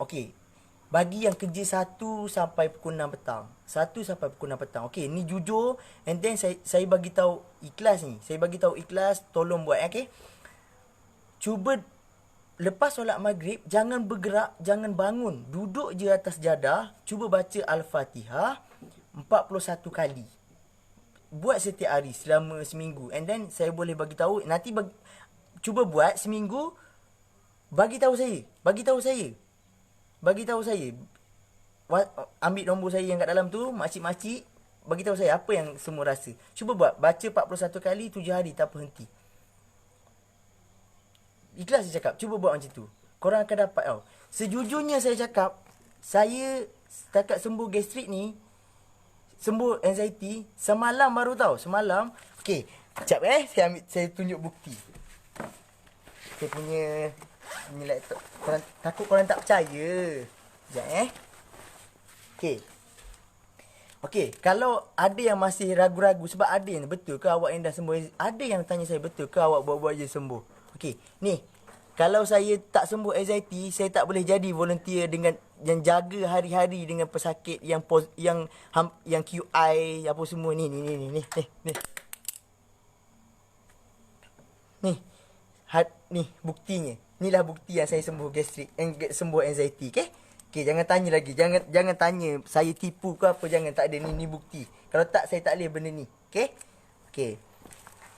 bagi yang kerja 1 sampai pukul 6 petang. 1 sampai pukul 6 petang. Okey, ni jujur, and then saya bagi tahu ikhlas ni. Saya bagi tahu ikhlas, tolong buat, okey. Cuba lepas solat maghrib, jangan bergerak, jangan bangun. Duduk je atas jadah, cuba baca Al-Fatihah 41 kali. Buat setiap hari selama seminggu. And then saya boleh bagi tahu, cuba buat seminggu, bagi tahu saya. Ambil nombor saya yang kat dalam tu, makcik-makcik, bagi tahu saya apa yang semua rasa. Cuba buat, baca 41 kali 7 hari tak berhenti. Ikhlas saya cakap, cuba buat macam tu. Korang akan dapat tau. Sejujurnya saya cakap, saya setakat sembuh gastrik ni, sembuh anxiety, semalam baru tahu. Semalam, okey, sekejap saya tunjuk bukti. Saya punya ni laptop. Takut korang tak percaya. Sekejap Okey, kalau ada yang masih ragu-ragu, sebab ada yang betul ke awak yang dah sembuh, ada yang tanya saya betul ke awak buat-buat je sembuh. Okey, ni kalau saya tak sembuh anxiety, saya tak boleh jadi volunteer dengan yang jaga hari-hari dengan pesakit yang QI apa semua ni. Ni buktinya. Inilah bukti yang saya sembuh gastrik, sembuh anxiety, okey? Okey, jangan tanya lagi. Jangan tanya saya tipu ke apa, jangan, tak ada, ni bukti. Kalau tak, saya tak boleh benda ni. Okey?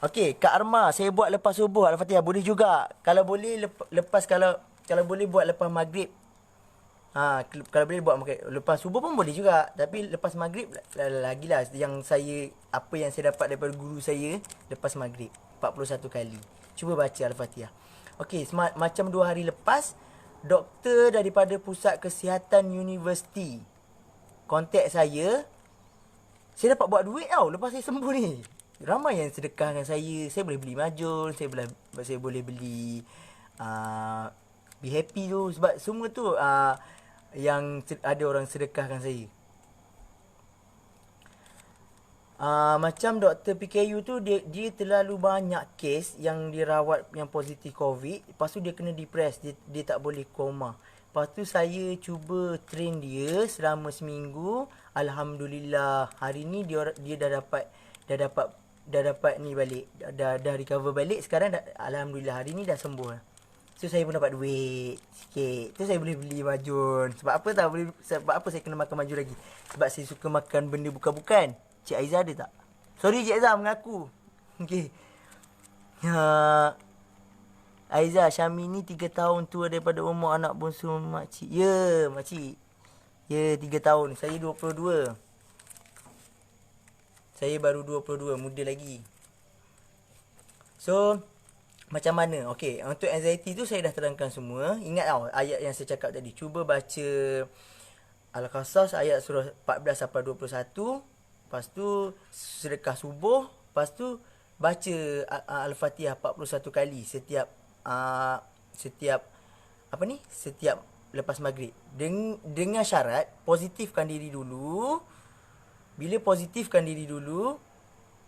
Okey, Kak Arma, saya buat lepas subuh Al-Fatihah boleh juga. Kalau boleh kalau boleh buat lepas maghrib. Kalau boleh buat lepas subuh pun boleh juga. Tapi lepas maghrib lagilah apa yang saya dapat daripada guru saya lepas maghrib 41 kali. Cuba baca Al-Fatihah. Okey, macam 2 hari lepas, doktor daripada Pusat Kesihatan Universiti kontak saya dapat buat duit tau lepas saya sembuh ni. Ramai yang sedekahkan saya. Saya boleh beli majul, saya boleh beli Be Happy tu. Sebab semua tu yang ada orang sedekahkan saya. Macam Dr. PKU tu, dia terlalu banyak kes yang dirawat yang positif COVID. Lepas tu dia kena depressed, dia tak boleh koma. Lepas tu saya cuba train dia selama seminggu. Alhamdulillah, hari ni dia dah dapat ni balik. Dah recover balik. Sekarang alhamdulillah hari ni dah sembuh. So saya pun dapat duit sikit. Tu saya boleh beli majun. Sebab apa saya kena makan majun lagi? Sebab saya suka makan benda bukan-bukan. Cik Aizah ada tak? Sorry Cik Aizah, mengaku. Okey. Aizah, Syami ni 3 tahun tua daripada umur anak bongsu makcik. Ya, makcik. Ya, 3 tahun. Saya 22. Saya baru 22, muda lagi. So, macam mana? Okey, untuk anxiety tu saya dah terangkan semua. Ingat tau ayat yang saya cakap tadi. Cuba baca Al-Qasas ayat surah 14 sampai 21. Lepas tu sedekah subuh. Lepas tu baca Al-Fatihah 41 kali setiap lepas maghrib. Dengan syarat positifkan diri dulu. Bila positifkan diri dulu,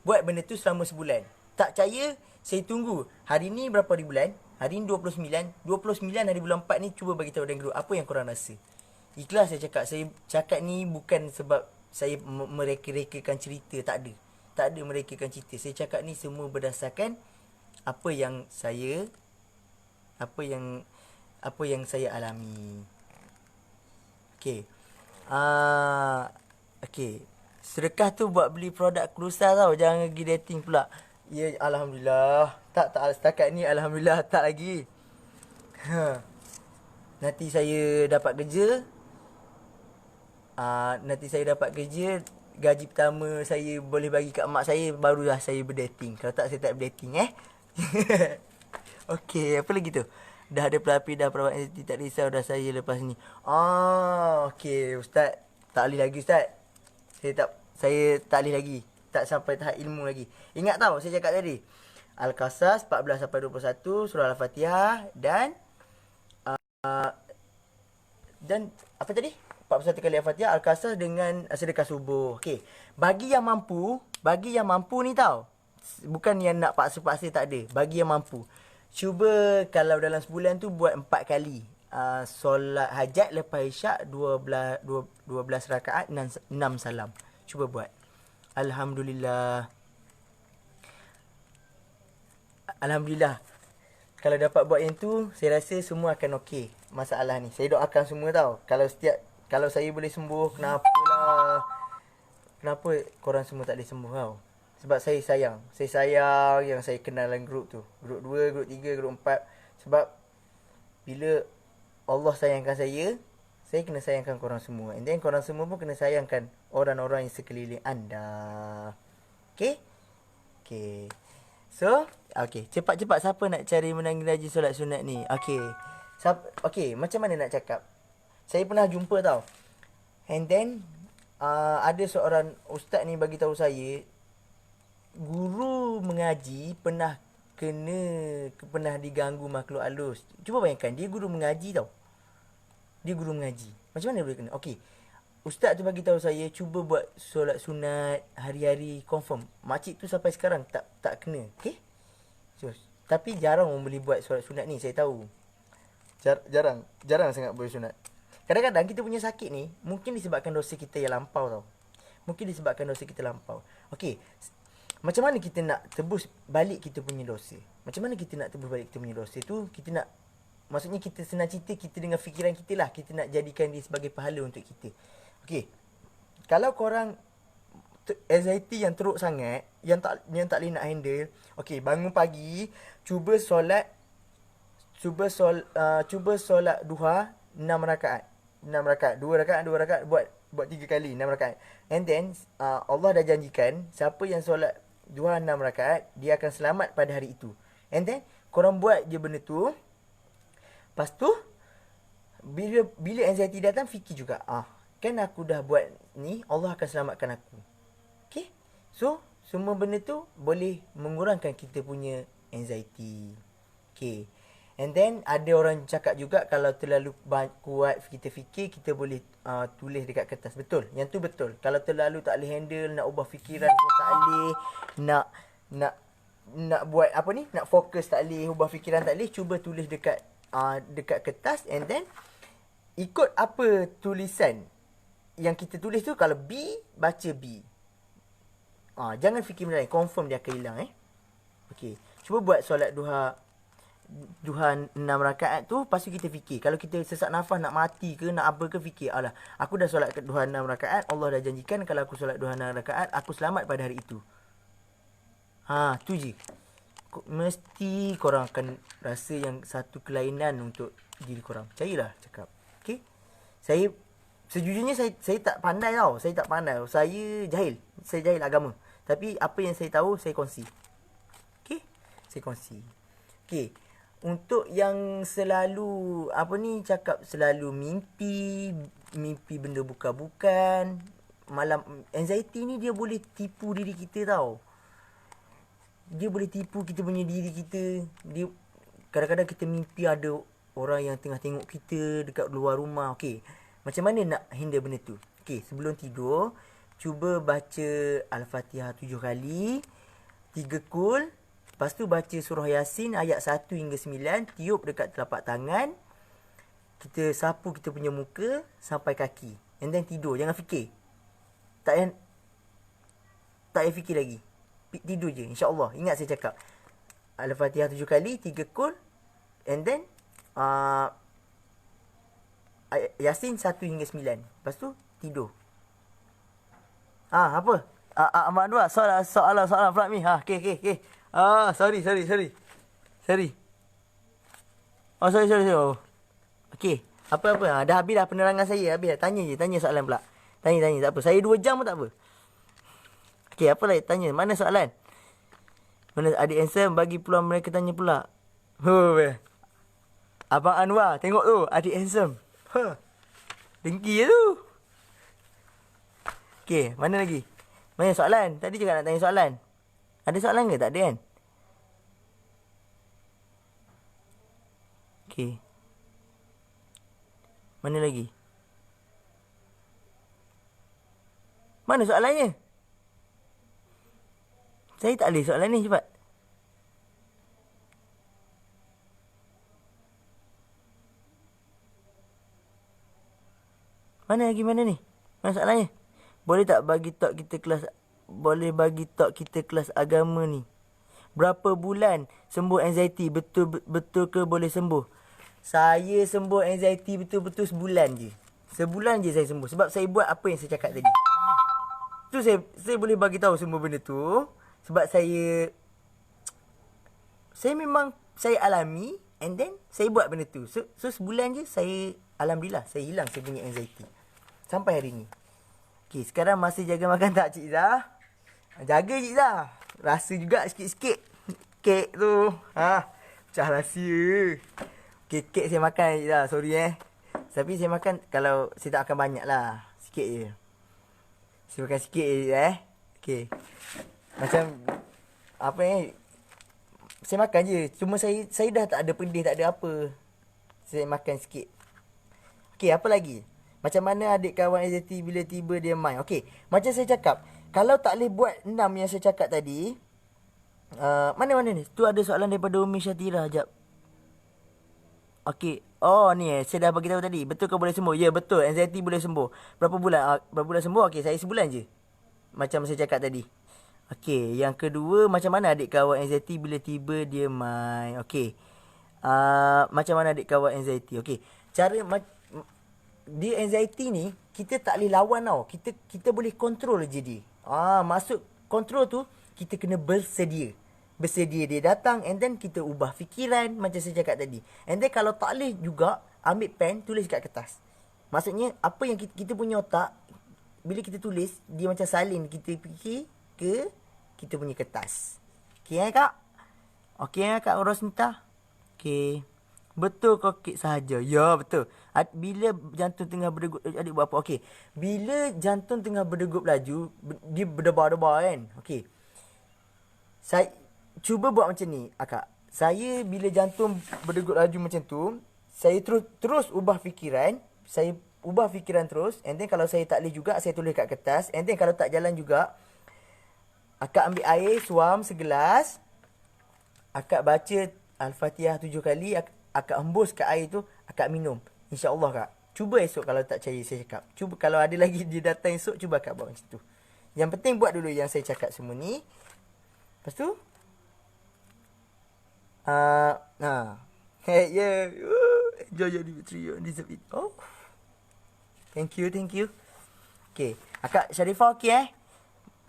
buat benda tu selama sebulan. Tak percaya, saya tunggu. Hari ni berapa hari bulan? Hari ni 29. 29 hari bulan 4 ni, cuba bagi tahu dalam grup apa yang korang rasa. Ikhlas saya cakap. Saya cakap ni bukan sebab saya mereka-rekakan cerita. Tak ada merekakan cerita. Saya cakap ni semua berdasarkan apa yang saya alami. Okey. Okey. Sedekah tu buat beli produk Cruisa tau. Jangan pergi dating pula. Ya, alhamdulillah. Tak setakat ni alhamdulillah tak lagi. Nanti saya dapat kerja, nanti saya dapat kerja, gaji pertama saya boleh bagi kat mak saya, barulah saya berdating. Kalau tak, saya tak berdating Okey, apa lagi tu? Dah ada pelapis, dah perawat entiti, tak risau dah saya lepas ni. Okey, ustaz. Tak boleh lagi ustaz. Saya tak boleh lagi. Tak sampai tahap ilmu lagi. Ingat tau saya cakap tadi. Al-Qasas 14 sampai 21, surah Al-Fatihah dan apa tadi? 41 kali Al-Fatihah, Al-Qasas dengan sedekah subuh. Okey. Bagi yang mampu ni tau. Bukan yang nak paksa-paksa, tak ada. Bagi yang mampu. Cuba kalau dalam sebulan tu buat 4 kali. Solat hajat lepas isyak 12 rakaat 6 salam. Cuba buat. Alhamdulillah. Kalau dapat buat yang tu, saya rasa semua akan okey. Masalah ni, saya doakan semua tau. Kalau saya boleh sembuh, kenapa korang semua tak boleh sembuh tau? Sebab saya sayang yang saya kenal dalam grup tu. Grup 2, grup 3, grup 4. Sebab bila Allah sayangkan saya kena sayangkan korang semua. And then korang semua pun kena sayangkan orang-orang yang sekeliling anda. Okay? Okay. So, okay. Cepat-cepat siapa nak cari menangis rajin solat sunat ni? Okay. Okay, macam mana nak cakap? Saya pernah jumpa tau. And then, ada seorang ustaz ni bagi tahu saya, guru mengaji pernah diganggu makhluk halus. Cuba bayangkan, dia guru mengaji tau. Macam mana boleh kena? Okey. Ustaz tu bagi tahu saya, cuba buat solat sunat hari-hari, confirm. Makcik tu sampai sekarang tak kena. Okey? So, tapi jarang orang boleh buat solat sunat ni, saya tahu. Jarang sangat boleh sunat. Kadang-kadang kita punya sakit ni mungkin disebabkan dosa kita yang lampau tau. Okey. Macam mana kita nak tebus balik kita punya dosa? Maksudnya kita senang cerita, kita dengan fikiran kita lah, kita nak jadikan dia sebagai pahala untuk kita. Okey. Kalau korang anxiety yang teruk sangat, yang tak boleh nak handle, okey, bangun pagi, cuba solat duha 6 rakaat. 2 rakaat buat 3 kali 6 rakaat. And then Allah dah janjikan siapa yang solat duha 6 rakaat, dia akan selamat pada hari itu. And then korang buat je benda tu. Lepas tu bila anxiety datang, fikir juga, kan aku dah buat ni, Allah akan selamatkan aku. Okay? So semua benda tu boleh mengurangkan kita punya anxiety. Okay. And then ada orang cakap juga, kalau terlalu kuat kita fikir, kita boleh tulis dekat kertas. Betul. Yang tu betul. Kalau terlalu tak boleh handle, nak ubah fikiran pun tak boleh, nak buat apa ni, nak fokus tak boleh, ubah fikiran tak boleh, cuba tulis dekat kertas. And then ikut apa tulisan yang kita tulis tu. Kalau B, baca B. Jangan fikir benda lain, confirm dia akan hilang. Okay. Cuba buat solat duha 6 rakaat tu. Lepas tu kita fikir, kalau kita sesak nafas, nak mati ke, nak apa ke, fikir, alah, aku dah solat duha 6 rakaat, Allah dah janjikan kalau aku solat duha 6 rakaat, aku selamat pada hari itu. Tu je. Mesti korang akan rasa yang satu kelainan untuk diri korang. Percayalah cakap. Okay? Sejujurnya saya tak pandai tau. Saya jahil agama. Tapi apa yang saya tahu, saya kongsi. Okay? Saya kongsi. Okay. Untuk yang selalu selalu mimpi benda bukan-bukan, malam, anxiety ni dia boleh tipu diri kita tau. Dia boleh tipu kita punya diri kita. Kadang-kadang kita mimpi ada orang yang tengah tengok kita dekat luar rumah. Okey, macam mana nak handle benda tu? Okey, sebelum tidur, cuba baca Al-Fatihah 7 kali, 3 kul. Lepas tu baca surah Yasin ayat 1 hingga 9, tiup dekat telapak tangan. Kita sapu kita punya muka sampai kaki. And then tidur, jangan fikir. Tak payah fikir lagi. Tidur je, insya-Allah. Ingat saya cakap. Al-Fatihah 7 kali, 3 kul. And then Yasin 1 hingga 9. Lepas tu tidur. Apa? Mak Anwar, soalan pula ni. Okey. Sorry. Sorry. Sorry. Okey. Apa? Dah habis dah penerangan saya. Habis dah. Tanya soalan pula. Tanya, tak apa. Saya 2 jam pun tak apa. Okey, apa lagi? Tanya. Mana soalan? Mana adik handsome bagi peluang mereka tanya pula. Abang Anwar, tengok tu. Adik handsome. Dengki je tu. Okey, mana lagi? Mana soalan? Tadi juga nak tanya soalan. Ada soalan ke? Tak ada kan? Okey. Mana lagi? Mana soalannya? Saya tak boleh soalan ni, cepat. Mana lagi, mana ni? Mana soalannya? Boleh tak bagi talk kita kelas agama ni? Berapa bulan sembuh anxiety? Betul ke boleh sembuh? Saya sembuh anxiety betul-betul sebulan je. Sebulan je saya sembuh. Sebab saya buat apa yang saya cakap tadi. Tu saya boleh bagi tahu semua benda tu. Sebab saya memang saya alami. And then saya buat benda tu. So sebulan je saya, alhamdulillah, saya hilang saya punya anxiety. Sampai hari ni. Okay, sekarang masih jaga makan tak Cik Izzah? Jaga Cik Izzah. Rasa juga sikit-sikit kek tu. Pecah rahsia. Okay, kek saya makan Cik Izzah. Sorry Tapi saya makan, kalau saya tak akan banyak lah. Sikit je. Saya makan sikit je Okay. Macam apa saya makan je. Cuma saya dah tak ada pedih, tak ada apa. Saya makan sikit. Okay, apa lagi? Macam mana adik kawan anxiety bila tiba dia main? Okay, macam saya cakap, kalau tak boleh buat 6 yang saya cakap tadi, mana ni? Tu ada soalan daripada Umi Syatira. Sekejap. Okay. Oh ni saya dah bagi tahu tadi. Betul ke boleh sembuh? Ya, betul. Anxiety boleh sembuh. Berapa bulan sembuh? Okay, saya sebulan je. Macam saya cakap tadi. Okay, yang kedua, macam mana adik kawan anxiety bila tiba dia main? Okay. Macam mana adik kawan anxiety? Okay. Cara dia anxiety ni kita tak boleh lawan tau. Kita boleh kontrol je dia. Maksud kontrol tu kita kena bersedia dia datang, and then kita ubah fikiran macam saya cakap tadi. And then kalau tak boleh juga, ambil pen, tulis kat kertas. Maksudnya apa yang kita punya otak, bila kita tulis, dia macam salin kita fikir ke kita punya kertas. Okay Kak? Okay Kak Rosnita? Okay. Betul kokek sahaja. Ya, betul. Bila jantung tengah berdegup, adik buat apa? Okey. Bila jantung tengah berdegup laju, dia berdebar-debar kan? Okey. Saya cuba buat macam ni, Akak. Saya bila jantung berdegup laju macam tu, saya terus ubah fikiran. Saya ubah fikiran terus. And then kalau saya tak boleh juga, saya tulis kat kertas. And then kalau tak jalan juga, Akak ambil air, suam segelas. Akak baca Al-Fatihah 7 kali. Akak hembus kat air tu, akak minum. InsyaAllah Kak. Cuba esok kalau tak percaya saya cakap. Cuba kalau ada lagi dia datang esok, cuba akak buat macam tu. Yang penting buat dulu yang saya cakap semua ni. Lepas tu, yeah. Enjoy your Dimitri on this bit. Oh. Thank you. Okay. Akak Sharifah okey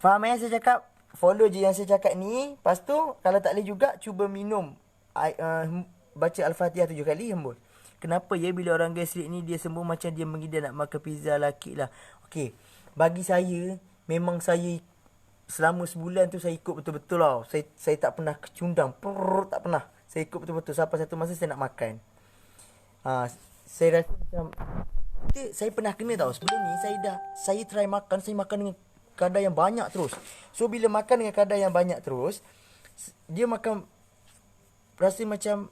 Faham saya cakap? Follow je yang saya cakap ni. Lepas tu, kalau tak boleh juga, cuba minum. Baca Al-Fatihah 7 kali, hembus. Kenapa ya bila orang gastrik ni dia sembuh macam dia mengidam nak makan pizza laki lah. Okey. Bagi saya, memang saya selama sebulan tu saya ikut betul-betul lah. Saya tak pernah kecundang. Tak pernah. Saya ikut betul-betul. Sampai satu masa saya nak makan. Saya rasa macam saya pernah kena tau. Sebelum ni saya try makan. Saya makan dengan kadar yang banyak terus. So bila makan dengan kadar yang banyak terus, dia makan rasa macam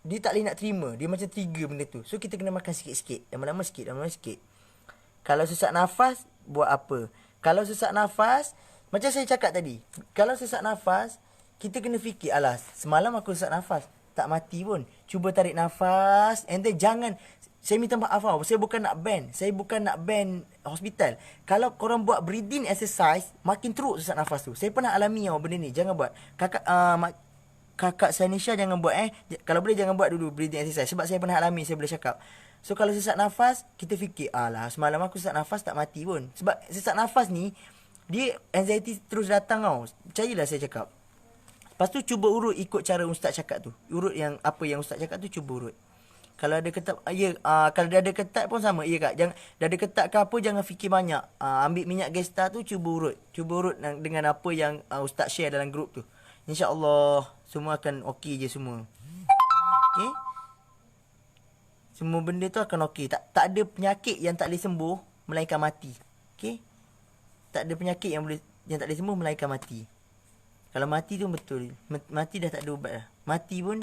dia tak boleh nak terima. Dia macam trigger benda tu. So kita kena makan sikit-sikit. Lama-lama sikit. Kalau sesak nafas, buat apa? Kalau sesak nafas, macam saya cakap tadi, kalau sesak nafas, kita kena fikir, alah, semalam aku sesak nafas, tak mati pun. Cuba tarik nafas, and then jangan, saya minta maaf tau, saya bukan nak ban hospital. Kalau korang buat breathing exercise, makin teruk sesak nafas tu. Saya pernah alami tau benda ni, jangan buat. Kakak Sanisha jangan buat Kalau boleh jangan buat dulu breathing exercise. Sebab saya pernah alami, saya boleh cakap. So kalau sesak nafas, kita fikir, alah, semalam aku sesak nafas tak mati pun. Sebab sesak nafas ni, dia anxiety terus datang tau. Percayalah saya cakap. Lepas tu cuba urut ikut cara ustaz cakap tu. Urut yang apa yang ustaz cakap tu, cuba urut. Kalau ada ketat, kalau dia ada ketat pun sama. Ya kak, jangan dah ada ketat ke apa, jangan fikir banyak. Ambil minyak Gesta tu, cuba urut dengan apa yang ustaz share dalam grup tu. InsyaAllah semua akan okey je semua. Okey. Semua benda tu akan okey. Tak ada penyakit yang tak boleh sembuh melainkan mati. Okey. Tak ada penyakit yang tak boleh sembuh melainkan mati. Kalau mati tu betul. Mati dah tak ada ubat dah. Mati pun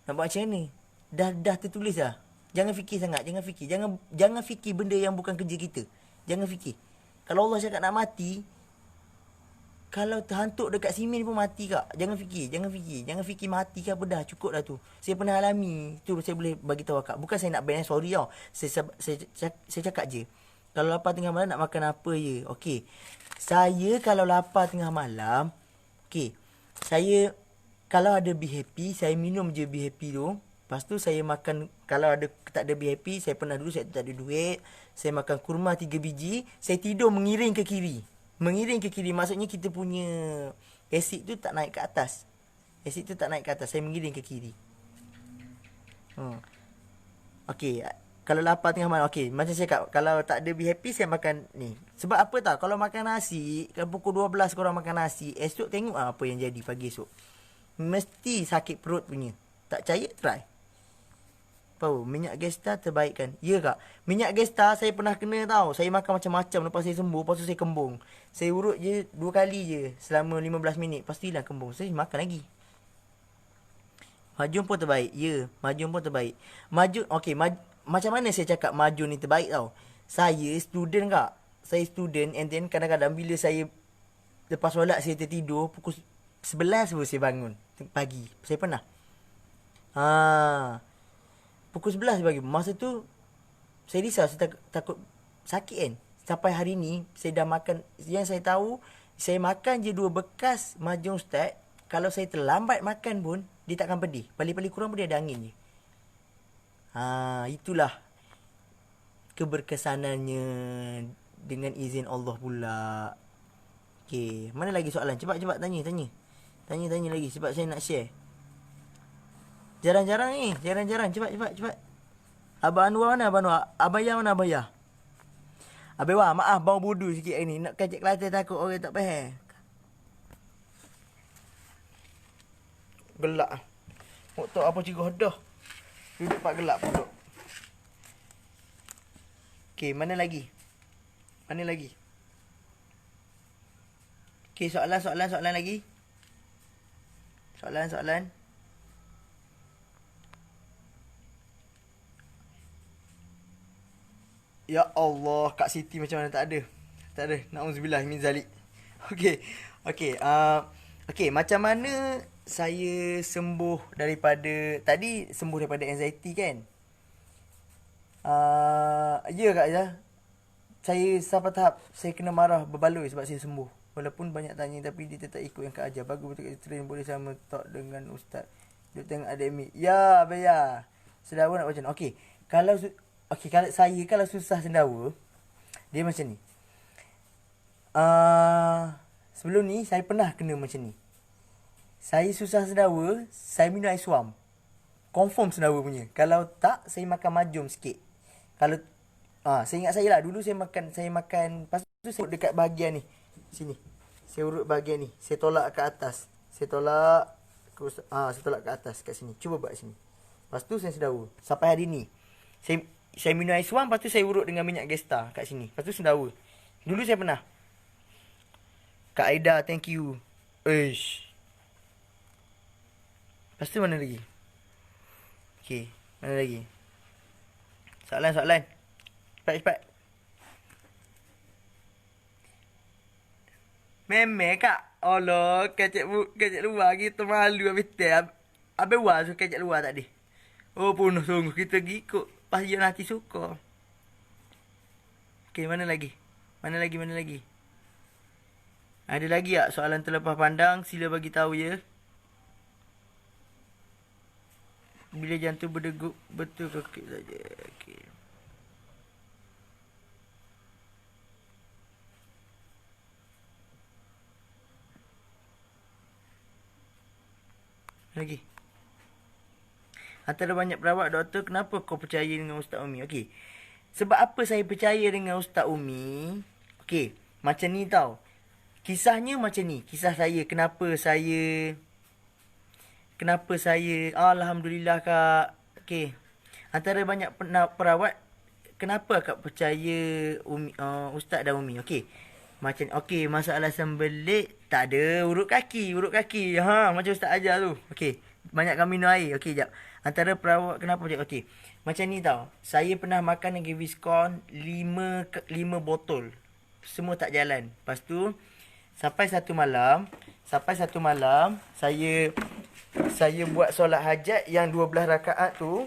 nak buat macam mana? Dah tertulis dah. Jangan fikir sangat, jangan fikir. Jangan fikir benda yang bukan kerja kita. Jangan fikir. Kalau Allah cakap nak mati, kalau terhantuk dekat simen pun mati kak. Jangan fikir. Jangan fikir mati ke apa, dah cukup dah tu. Saya pernah alami. Tu saya boleh bagi tahu kak. Bukan saya nak ban, sorry tau. Saya cakap je. Kalau lapar tengah malam nak makan apa je. Okey. Saya kalau lapar tengah malam, okey. Saya kalau ada Be Happy, saya minum je Be Happy tu. Lepas tu saya makan, kalau ada tak ada Be Happy, saya pernah dulu saya tak ada duit, saya makan kurma 3 biji, saya tidur mengiring ke kiri. Mengiring ke kiri maksudnya kita punya asid tu tak naik ke atas. Asid tu tak naik ke atas, saya mengiring ke kiri. Okey, kalau lapar tengah malam, okey, macam saya cakap, kalau tak ada Be Happy saya makan ni. Sebab apa tahu, kalau makan nasi, kalau pukul 12 korang makan nasi, esok tengok apa yang jadi pagi esok. Mesti sakit perut punya. Tak percaya, try. Tahu, minyak Gesta terbaik kan? Ya kak, minyak Gesta saya pernah kena tahu. Saya makan macam-macam, lepas saya sembuh, lepas tu saya kembung. Saya urut je 2 kali je selama 15 minit, lepas tu hilang kembung. Saya makan lagi. Majun pun terbaik. Ya, majun pun terbaik. Majun, okey, macam mana saya cakap majun ni terbaik tau? Saya student kak. Saya student, and then kadang-kadang bila saya lepas solat saya tertidur, pukul 11 baru saya bangun pagi. Saya pernah. Pukul 11 pagi. Masa tu saya risau, saya takut sakit kan. Sampai hari ni saya dah makan, yang saya tahu, saya makan je 2 bekas majun ustaz. Kalau saya terlambat makan pun dia takkan pedih. Paling-paling kurang pun dia ada angin je. Itulah keberkesanannya dengan izin Allah pula. Okey, mana lagi soalan? Cepat tanya. Tanya lagi sebab saya nak share. Jarang-jarang ni, cepat. Abang Anwar mana, Abang Anwar? Abaya mana, Abaya? Abaya, maaf bau bodoh sikit hari ni. Nak kajak Kelantan takut orang tak faham. Gelak. Mau tahu apa cikgu dah. Duduk pak gelap pula. Okey, mana lagi? Okey, soalan lagi. Soalan. Ya Allah, Kak Siti macam mana tak ada. Nauzubillah min zalik. Okey. Okey, macam mana saya sembuh daripada anxiety kan? Ya Kak ya. Saya sampai tahap saya kena marah berbaloi sebab saya sembuh. Walaupun banyak tanya tapi dia tetap ikut yang Kak ajar. Bagus betul Kak train boleh sama talk dengan ustaz. Duduk tengok admin. Ya, Abaya. Sedawa nak baca. Okey. Kalau kalau susah sendawa, dia macam ni. Sebelum ni saya pernah kena macam ni. Saya susah sendawa, saya minum air suam. Confirm sendawa punya. Kalau tak, saya makan majum sikit. Kalau saya ingat saya lah, dulu saya makan, lepas tu saya urut dekat bahagian ni. Sini. Saya urut bahagian ni. Saya tolak ke atas. Saya tolak ke atas kat sini. Cuba buat sini. Lepas tu saya sendawa. Sampai hari ni. Saya minum air suam, lepas tu saya urut dengan minyak Gesta kat sini. Lepas tu sendawa. Dulu saya pernah. Kak Aida, thank you. Eish. Lepas tu mana lagi? Okey, mana lagi? Soalan. Cepat. Memang kak. Allah, kacak luar kita malu habis teh. Habis wah suka kacak luar tak ada. Oh penuh sungguh kita ikut. Pas dia nanti suka. Okey, mana lagi? Ada lagi tak soalan terlepas pandang? Sila bagi tahu ya. Bila jantung berdegup betul kekik saja. Okey. Lagi. Antara banyak perawat, doktor, kenapa kau percaya dengan Ustaz Umi? Okey. Sebab apa saya percaya dengan Ustaz Umi? Okey, macam ni tau. Kisahnya macam ni. Kisah saya, kenapa saya Alhamdulillah kak. Okey. Antara banyak perawat, kenapa akak percaya Ustaz dan Umi? Okey. Okey, masalah sembelit tak ada urut kaki. Macam Ustaz ajar tu. Okey. Banyakkan minum air. Okey, jap. Antara perawat kenapa percaya? Okey. Macam ni tau. Saya pernah makan dengan Gaviscon 5 botol. Semua tak jalan. Lepas tu sampai satu malam saya buat solat hajat yang 12 rakaat tu.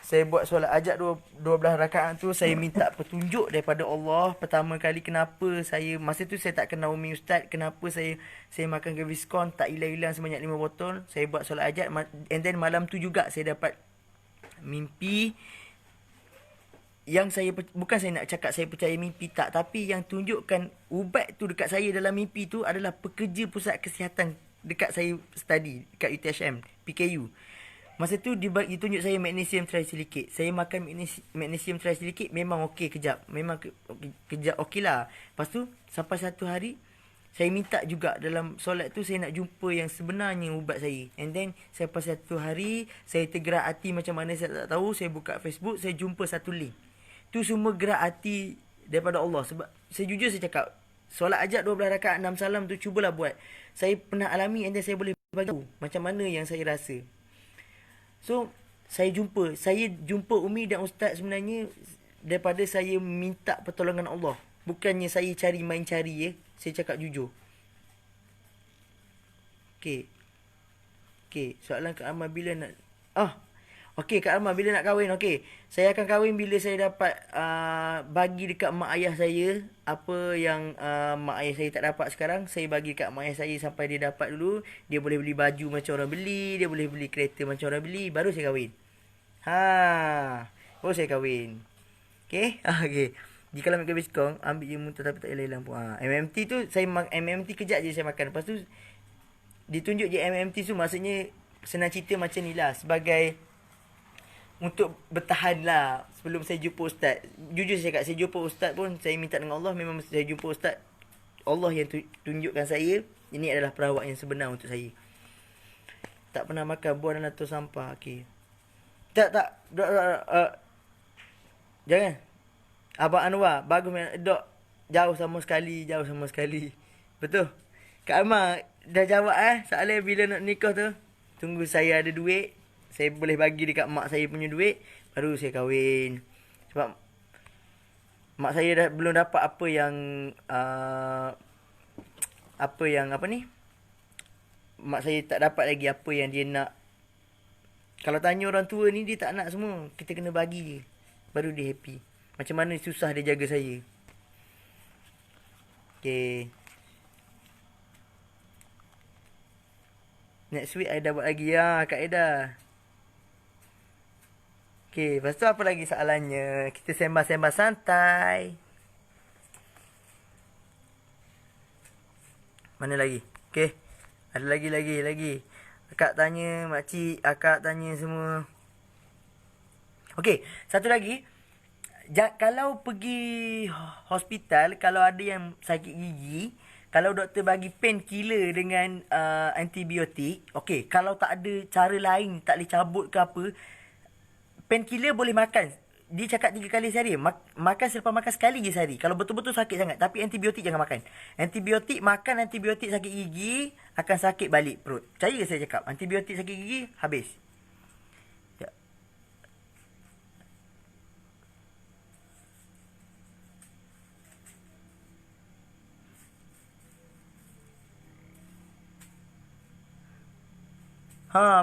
Saya buat solat hajat 12 rakaat tu. Saya minta petunjuk daripada Allah. Pertama kali kenapa saya, masa tu saya tak kenal Umi Ustaz, kenapa saya makan Gaviscon tak hilang-hilang sebanyak 5 botol. Saya buat solat hajat, and then malam tu juga saya dapat mimpi yang bukan saya nak cakap saya percaya mimpi tak, tapi yang tunjukkan ubat tu dekat saya dalam mimpi tu adalah pekerja pusat kesihatan dekat saya study dekat UTHM PKU. Masa tu ditunjuk saya magnesium trisilikate. Saya makan magnesium trisilikate memang okey kejap. Memang kejap okey lah. Lepas tu sampai satu hari saya minta juga dalam solat tu saya nak jumpa yang sebenarnya ubat saya. And then sampai satu hari saya tergerak hati macam mana saya tak tahu. Saya buka Facebook, saya jumpa satu link. Tu semua gerak hati daripada Allah. Sebab sejujur saya cakap, solat hajat 12 rakaat 6 salam tu cubalah buat. Saya pernah alami and then saya boleh bagi tahu macam mana yang saya rasa. So, saya jumpa Umi dan Ustaz sebenarnya daripada saya minta pertolongan Allah. Bukannya saya main cari ya. Saya cakap jujur. Okey. Soalan Kak Amal bila nak... Okey, Kak Alma, bila nak kahwin? Okey, saya akan kahwin bila saya dapat bagi dekat mak ayah saya apa yang mak ayah saya tak dapat sekarang. Saya bagi dekat mak ayah saya sampai dia dapat dulu. Dia boleh beli baju macam orang beli. Dia boleh beli kereta macam orang beli. Baru saya kahwin. Baru saya kahwin. Okey? Okey. Jika ambil Gaviscon, ambil je muntah tapi tak hilang pun. MMT tu, MMT kejap je saya makan. Lepas tu, ditunjuk je MMT tu maksudnya senang cerita macam ni lah. Sebagai... untuk bertahan lah sebelum saya jumpa Ustaz. Jujur saya cakap, saya jumpa Ustaz pun saya minta dengan Allah. Memang saya jumpa Ustaz, Allah yang tunjukkan saya ini adalah perawat yang sebenar untuk saya. Tak pernah makan, buang dalam tong sampah. Okey. Tak. Jangan. Abang Anwar, bagus dok. Jauh sama sekali. Betul. Kak Amar dah jawab soalan bila nak nikah tu. Tunggu saya ada duit. Saya boleh bagi dekat mak saya punya duit, baru saya kahwin. Sebab mak saya belum dapat apa ni? Mak saya tak dapat lagi apa yang dia nak. Kalau tanya orang tua ni, dia tak nak semua. Kita kena bagi je. Baru dia happy. Macam mana susah dia jaga saya. Okay. Next week I dah buat lagi Kak Eda. Okay, lepas tu apa lagi soalannya? Kita sembah-sembah santai. Mana lagi? Okay. Ada lagi. Akak tanya, makcik, akak tanya semua. Okay, satu lagi. Kalau pergi hospital, kalau ada yang sakit gigi, kalau doktor bagi painkiller dengan antibiotik, okay, kalau tak ada cara lain, tak boleh cabut ke apa, painkiller boleh makan. Dia cakap 3 kali sehari. Makan selepas makan sekali je sehari. Kalau betul-betul sakit sangat. Tapi antibiotik jangan makan. Makan antibiotik sakit gigi, akan sakit balik perut. Percaya ke saya cakap? Antibiotik sakit gigi, habis. Ya.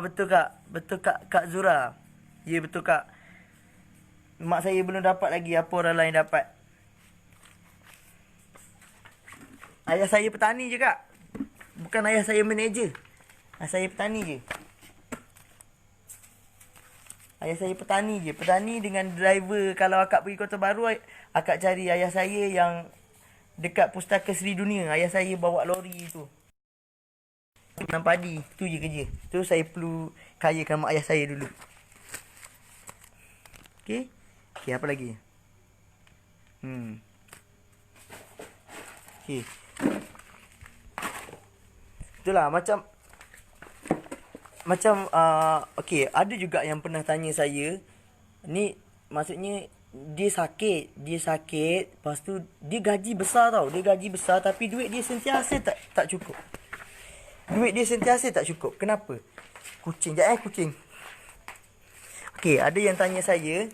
Betul Kak Zura. Ya, betul Kak. Mak saya belum dapat lagi apa orang lain dapat. Ayah saya petani je Kak. Bukan ayah saya manager. Ayah saya petani je. Petani dengan driver. Kalau akak pergi Kota Baru, akak cari ayah saya yang dekat Pustaka Seri Dunia. Ayah saya bawa lori tu. Tanam padi. Tu je kerja. Tu saya perlu kayakan mak ayah saya dulu. Okey. Okey, apa lagi? Okey. Itulah macam okey, ada juga yang pernah tanya saya, ni maksudnya dia sakit, lepas tu dia gaji besar tau. Dia gaji besar tapi duit dia sentiasa tak cukup. Duit dia sentiasa tak cukup. Kenapa? Kucing, kucing. Okey, ada yang tanya saya,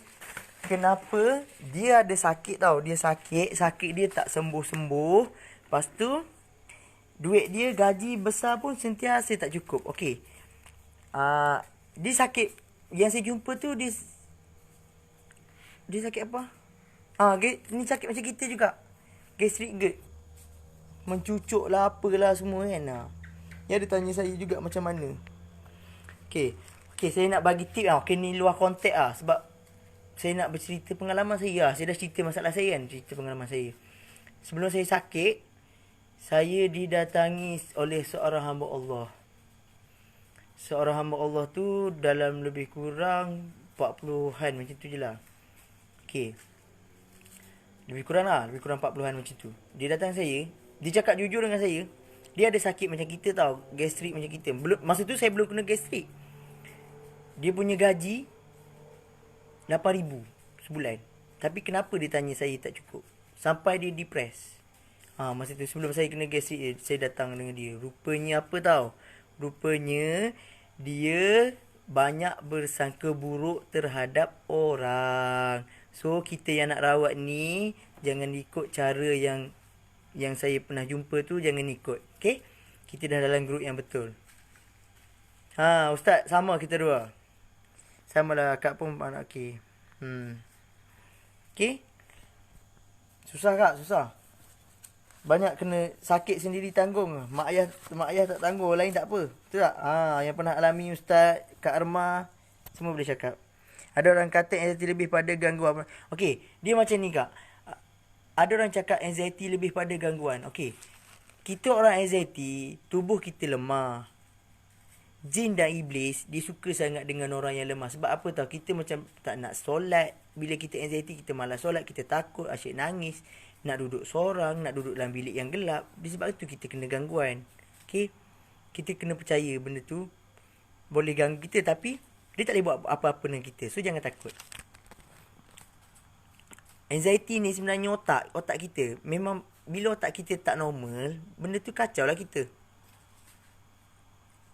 kenapa dia ada sakit tau. Dia sakit dia tak sembuh-sembuh. Lepas tu duit dia gaji besar pun sentiasa tak cukup. Okey. Dia sakit, yang saya jumpa tu dia sakit apa? Ni sakit macam kita juga. Gastric GERD. Mencucuk lah apalah semua kan. Dia ada tanya saya juga macam mana. Okey, saya nak bagi tip Okey, ni luar konteks sebab saya nak bercerita pengalaman saya Saya dah cerita masalah saya kan, cerita pengalaman saya. Sebelum saya sakit, saya didatangi oleh seorang hamba Allah. Seorang hamba Allah tu dalam lebih kurang 40-an macam tu je lah. Okey. Lebih kurang 40-an macam tu. Dia datang saya, dia cakap jujur dengan saya, dia ada sakit macam kita tau, gastrik macam kita. Masa tu saya belum kena gastrik. Dia punya gaji 8,000 sebulan. Tapi kenapa dia tanya saya tak cukup? Sampai dia depres. Masa tu sebelum saya kena gastrik, saya datang dengan dia. Rupanya apa tau? Rupanya dia banyak bersangka buruk terhadap orang. So kita yang nak rawat ni jangan ikut cara yang saya pernah jumpa tu, jangan ikut. Okey? Kita dah dalam grup yang betul. Ustaz, sama kita dua. Sama lah, Kak pun anak okey. Okey? Susah Kak, susah. Banyak kena sakit sendiri tanggung. Mak ayah tak tanggung, lain tak apa. Betul tak? Yang pernah alami Ustaz, Kak Arma, semua boleh cakap. Ada orang kata anxiety lebih pada gangguan. Okey, dia macam ni Kak. Ada orang cakap anxiety lebih pada gangguan. Okey. Kita orang anxiety, tubuh kita lemah. Jin dan iblis, dia suka sangat dengan orang yang lemah. Sebab apa tau? Kita macam tak nak solat. Bila kita anxiety, kita malas solat. Kita takut, asyik nangis. Nak duduk seorang, nak duduk dalam bilik yang gelap. Sebab itu kita kena gangguan. Okay? Kita kena percaya benda tu boleh ganggu kita. Tapi dia tak boleh buat apa-apa dengan kita. So jangan takut. Anxiety ni sebenarnya otak kita. Memang bila otak kita tak normal, benda tu kacau lah kita.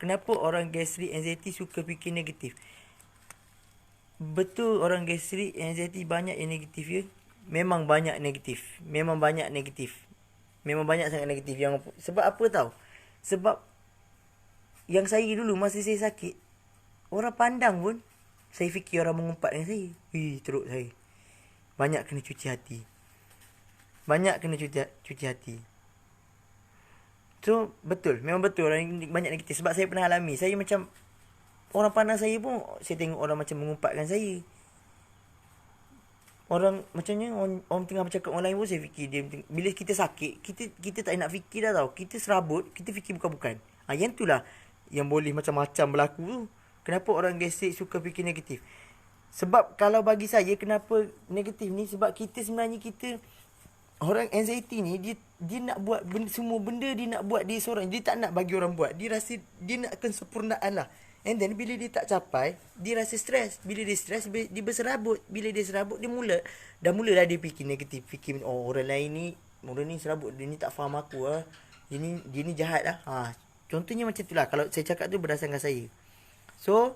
Kenapa orang gastrik anxiety suka fikir negatif? Betul orang gastrik anxiety banyak yang negatif ya? Memang banyak negatif. Memang banyak sangat negatif. Sebab apa tau? Sebab yang saya dulu masa saya sakit, orang pandang pun, saya fikir orang mengumpat dengan saya. Teruk saya. Banyak kena cuci hati. So, betul. Memang betul orang banyak negatif. Sebab saya pernah alami. Saya macam, orang pandang saya pun, saya tengok orang macam mengumpatkan saya. Orang macamnya, orang tengah bercakap orang lain pun saya fikir dia. Bila kita sakit, kita tak nak fikir dah tau. Kita serabut, kita fikir bukan-bukan. Yang itulah yang boleh macam-macam berlaku tu. Kenapa orang gastrik suka fikir negatif? Sebab kalau bagi saya, kenapa negatif ni? Sebab sebenarnya kita orang anxiety ni, dia nak buat semua benda dia nak buat dia seorang. Dia tak nak bagi orang buat. Dia rasa dia nak kesempurnaan lah. And then bila dia tak capai, dia rasa stres. Bila dia stres, dia berserabut. Bila dia serabut, dah mulalah dia fikir negatif. Fikir, orang lain ni serabut. Dia ni tak faham aku lah. Dia ni jahat lah. Contohnya macam tu lah. Kalau saya cakap tu berdasarkan saya. So,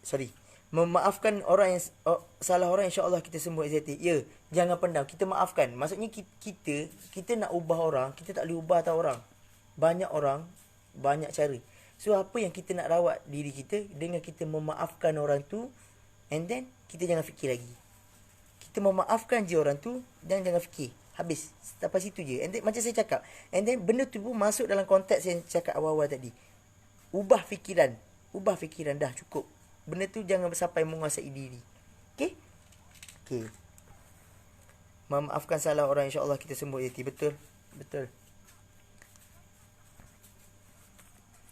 sorry. Memaafkan orang yang salah orang, insya-Allah kita sembuh anxiety. Ya, jangan pendam, kita maafkan. Maksudnya kita nak ubah orang, kita tak boleh ubah tau orang. Banyak orang, banyak cara. So apa yang kita nak rawat diri kita dengan kita memaafkan orang tu, and then kita jangan fikir lagi. Kita memaafkan je orang tu dan jangan fikir. Habis. Sampai situ je. And then macam saya cakap, and then benda tu pun masuk dalam konteks yang cakap awal-awal tadi. Ubah fikiran dah cukup. Benda tu jangan sampai menguasai diri. Okay? Memaafkan salah orang, insya-Allah kita sembuh hati. Betul.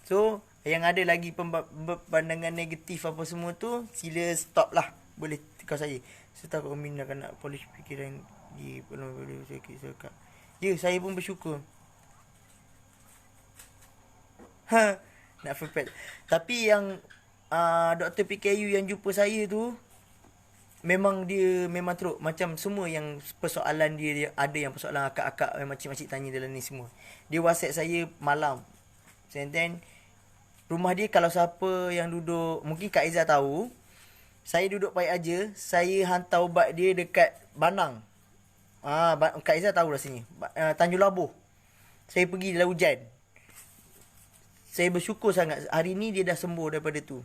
So, Yang ada lagi pandangan negatif apa semua tu, sila stop lah. Boleh tukar saya. Saya takut Umi akan nak polish fikiran di boleh sakit. Ya, saya pun bersyukur. Ha, nak perfect. Tapi yang Dr. PKU yang jumpa saya tu, memang dia memang teruk. Macam semua yang persoalan dia ada yang persoalan akak-akak yang makcik-makcik tanya dalam ni semua. Dia WhatsApp saya malam. And then rumah dia kalau siapa yang duduk, mungkin Kak Izzah tahu, saya duduk Paya Aja, saya hantar ubat dia dekat Banang. Kak Izzah tahu rasanya. Tanjung Labuh. Saya pergi dalam hujan. Saya bersyukur sangat hari ni dia dah sembuh daripada tu.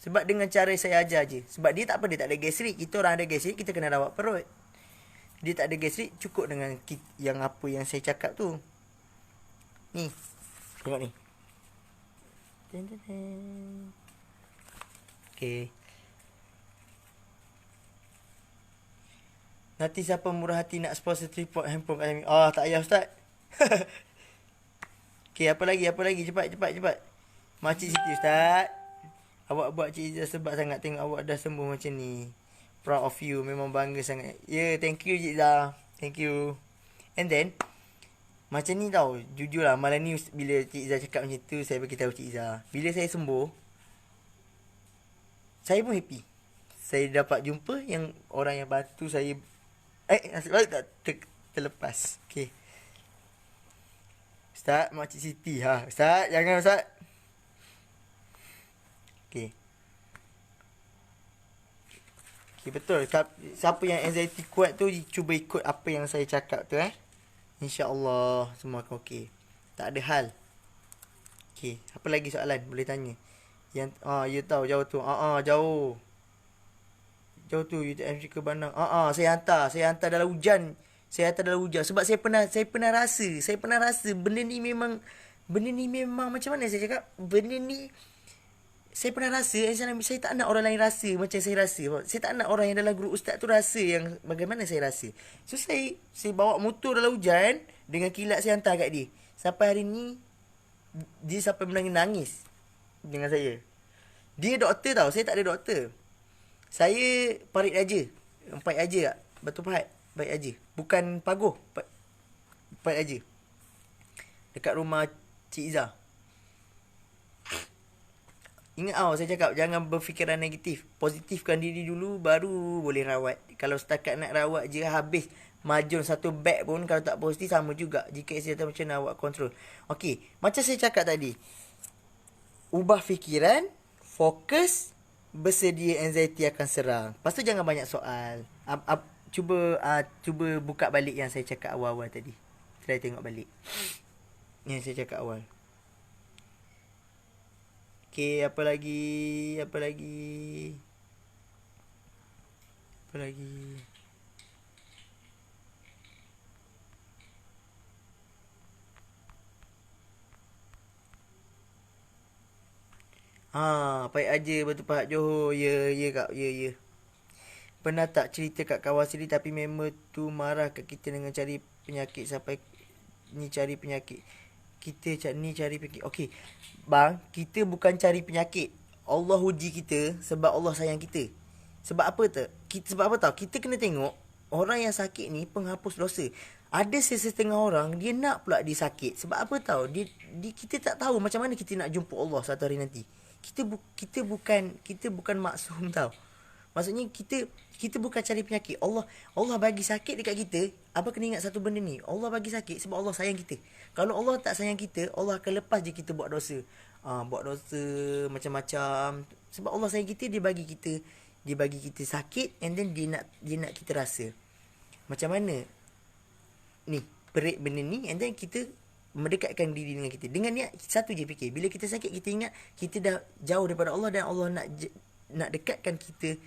Sebab dengan cara saya ajar je. Sebab dia tak apa, dia tak ada gastrik. Kita orang ada gastrik, kita kena rawat perut. Dia tak ada gastrik, cukup dengan yang apa yang saya cakap tu. Ni. Tengok ni. Okay. Nanti siapa murah hati nak sponsor tripod handphone kat kami. Tak payah Ustaz. Okay, apa lagi? Cepat. Makcik Siti Ustaz. Awak buat Cik Izzah sebab sangat tengok awak dah sembuh macam ni. Proud of you. Memang bangga sangat. Thank you Cik Izzah. Thank you. And then, macam ni tau. Jujur lah, malam ni bila Cik Izzah cakap macam tu, saya beritahu Cik Izzah. Bila saya sembuh, saya pun happy. Saya dapat jumpa yang orang yang bantu saya. Nasib baik tak terlepas. Okay. Ustaz, Makcik Siti. Ustaz, jangan Ustaz. Okay, betul. Siapa yang anxiety kuat tu, cuba ikut apa yang saya cakap tu InsyaAllah semua akan okey. Tak ada hal. Okay, apa lagi soalan? Boleh tanya. Yang you tahu jauh tu. Jauh. Jauh tu UTM ke Bandang. Saya hantar dalam hujan. Sebab saya pernah rasa benda ni memang macam mana saya cakap? Benda ni saya pernah rasa. Saya tak nak orang lain rasa macam saya rasa. Saya tak nak orang yang dalam grup ustaz tu rasa yang bagaimana saya rasa. So saya bawa motor dalam hujan, dengan kilat saya hantar kat dia. Sampai hari ni dia sampai menangis dengan saya. Dia doktor tau, saya tak ada doktor. Saya parit aja. Parit aja tak? Batu Pahat. Parit aja. Bukan Pagoh. Parit aja. Dekat rumah Cik Izzah. Ingat saya cakap jangan berfikiran negatif. Positifkan diri dulu, baru boleh rawat. Kalau setakat nak rawat je habis majun satu beg pun, kalau tak positif sama juga. Jika kesihatan macam mana awak kontrol. Okey, macam saya cakap tadi, ubah fikiran, fokus, bersedia anxiety akan serang. Lepas tu jangan banyak soal. Cuba buka balik yang saya cakap awal-awal tadi. Try tengok balik yang saya cakap awal. Okay, apa lagi? Baik aja Batu Pahat Johor. Ya kak, ya. Pernah tak cerita kat kawan sendiri tapi member tu marah kat kita dengan cari penyakit sampai ni cari penyakit. Okey. Bang, kita bukan cari penyakit. Allah uji kita sebab Allah sayang kita. Sebab apa tau? Kita kena tengok orang yang sakit ni penghapus dosa. Ada setengah orang dia nak pula dia sakit. Sebab apa tau? Kita tak tahu macam mana kita nak jumpa Allah satu hari nanti. Kita bukan maksum tau. Maksudnya kita bukan cari penyakit. Allah bagi sakit dekat kita. Abang kena ingat satu benda ni. Allah bagi sakit sebab Allah sayang kita. Kalau Allah tak sayang kita, Allah akan lepas je kita buat dosa. Buat dosa macam-macam. Sebab Allah sayang kita, dia bagi kita sakit, and then dia nak kita rasa. Macam mana ni perik benda ni, and then kita mendekatkan diri dengan kita. Dengan niat satu je fikir. Bila kita sakit, kita ingat kita dah jauh daripada Allah, dan Allah nak dekatkan kita,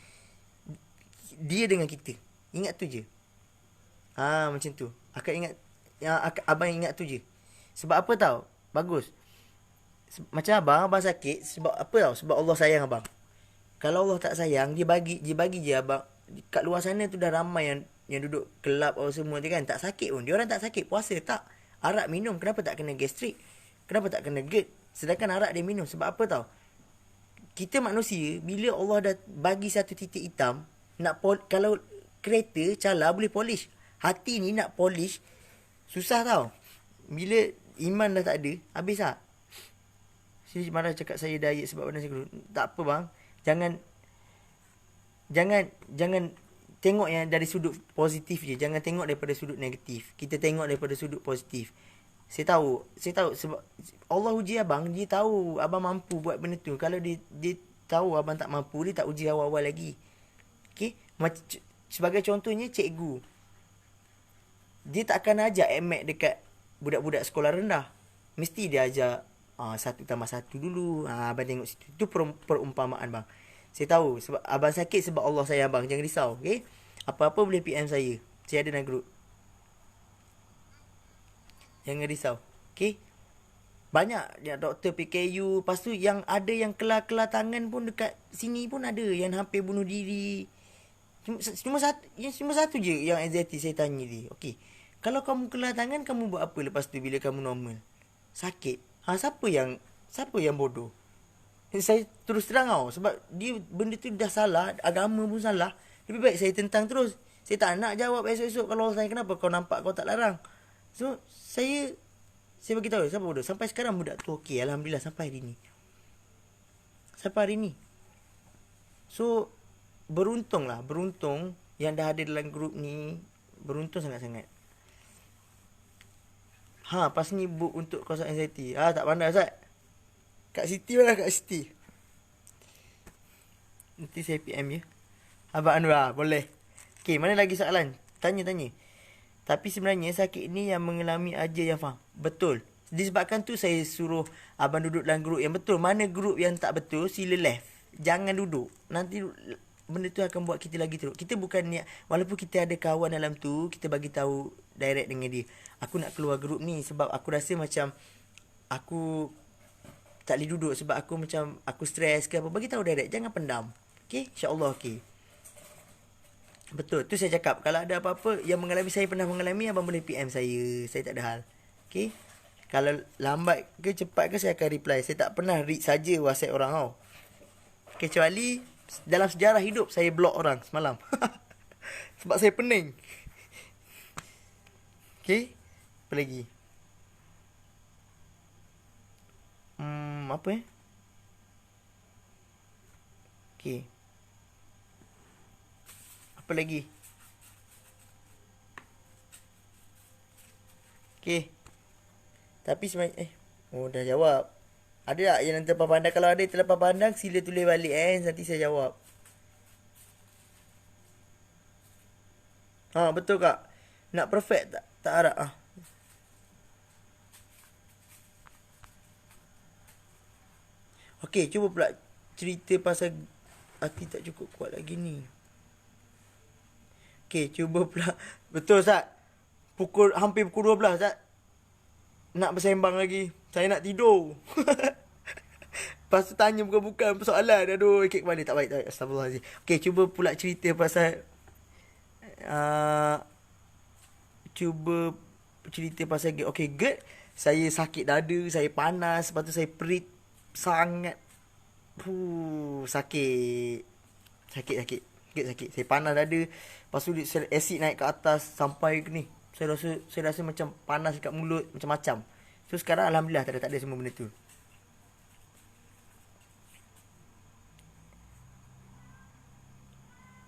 dia dengan kita. Ingat tu je. Macam tu. Abang ingat tu je. Sebab apa tau? Bagus. Macam abang sakit sebab apa tau? Sebab Allah sayang abang. Kalau Allah tak sayang, dia bagi je abang. Kat luar sana tu dah ramai yang duduk kelab semua tu kan, tak sakit pun. Dia orang tak sakit, puasa tak. Arak minum, kenapa tak kena gastrik? Kenapa tak kena GERD? Sedangkan arak dia minum. Sebab apa tau? Kita manusia, bila Allah dah bagi satu titik hitam, kalau kereta cala boleh polish. Hati ni nak polish susah tau. Bila iman dah tak ada, habis tak? Si marah cakap saya diet sebab badan saya kurus. Tak apa bang. Jangan tengok yang dari sudut positif je. Jangan tengok daripada sudut negatif. Kita tengok daripada sudut positif. Saya tahu sebab Allah uji abang, dia tahu abang mampu buat benda tu. Kalau dia tahu abang tak mampu, dia tak uji awal-awal lagi. Okey? Sebagai contohnya cikgu. Dia tak akan ajar AMAT dekat budak-budak sekolah rendah. Mesti dia ajar 1+1 dulu. Abang tengok situ. Itu perumpamaan bang. Saya tahu sebab abang sakit sebab Allah sayang abang. Jangan risau, okey? Apa-apa boleh PM saya. Saya ada dalam grup. Jangan risau. Okay? Banyak yang doktor PKU. Lepas tu yang ada yang kelar-kelar tangan pun dekat sini pun ada. Yang hampir bunuh diri. Cuma satu je yang anxiety saya tanya dia. Okay. Kalau kamu kelar tangan, kamu buat apa lepas tu bila kamu normal? Sakit. Siapa yang bodoh? Saya terus terang tau. Sebab benda tu dah salah. Agama pun salah. Lebih baik saya tentang terus. Saya tak nak jawab esok-esok kalau orang tanya kenapa kau nampak kau tak larang. So, saya bagi tahu siapa bodoh. Sampai sekarang budak tu okey. Alhamdulillah sampai hari ni. So, beruntung yang dah ada dalam grup ni. Beruntung sangat-sangat. Pas ni book untuk kawasan anxiety. Tak pandai Ustaz. Kat Siti mana kat Siti? Nanti saya PM je. Abang Anwar, boleh. Okay, mana lagi soalan? Tanya. Tapi sebenarnya sakit ni yang mengalami aja yang faham. Betul. Disebabkan tu saya suruh abang duduk dalam grup yang betul. Mana grup yang tak betul, sila left. Jangan duduk. Nanti benda tu akan buat kita lagi teruk. Kita bukan niat, walaupun kita ada kawan dalam tu, kita bagi tahu direct dengan dia. Aku nak keluar grup ni sebab aku rasa macam aku tak boleh duduk sebab aku macam aku stres ke apa. Bagi tahu direct, jangan pendam. Okey? Insya-Allah okey. Betul, tu saya cakap. Kalau ada apa-apa yang saya pernah mengalami, abang boleh PM saya. Saya tak ada hal. Okay? Kalau lambat ke cepat ke, saya akan reply. Saya tak pernah read saja WhatsApp orang tau. Kecuali dalam sejarah hidup, saya block orang semalam. Sebab saya pening. Okay? Apa lagi? Apa Okay. Apa lagi? Okay. Tapi sebenarnya dah jawab. Ada tak yang nanti terlepas pandang? Kalau ada yang terlepas pandang, sila tulis balik nanti saya jawab. Betul kak. Nak perfect tak harap Okay, cuba pula cerita pasal hati tak cukup kuat lagi ni. Okay, cuba pula. Betul Ustaz. Hampir pukul 12 Ustaz. Nak bersembang lagi. Saya nak tidur. Lepas tu tanya bukan-bukan persoalan. Aduh, ikut kepala. Tak baik. Astagfirullahaladzim. Okay, cuba pula cerita pasal cuba cerita pasal GERD. Okay, GERD. Saya sakit dada. Saya panas. Lepas tu saya perit sangat. Sakit. Sakit. Saya panas dada. Lepas tu asid naik ke atas sampai ke ni. Saya rasa macam panas dekat mulut, macam-macam. So sekarang alhamdulillah tak ada semua benda tu.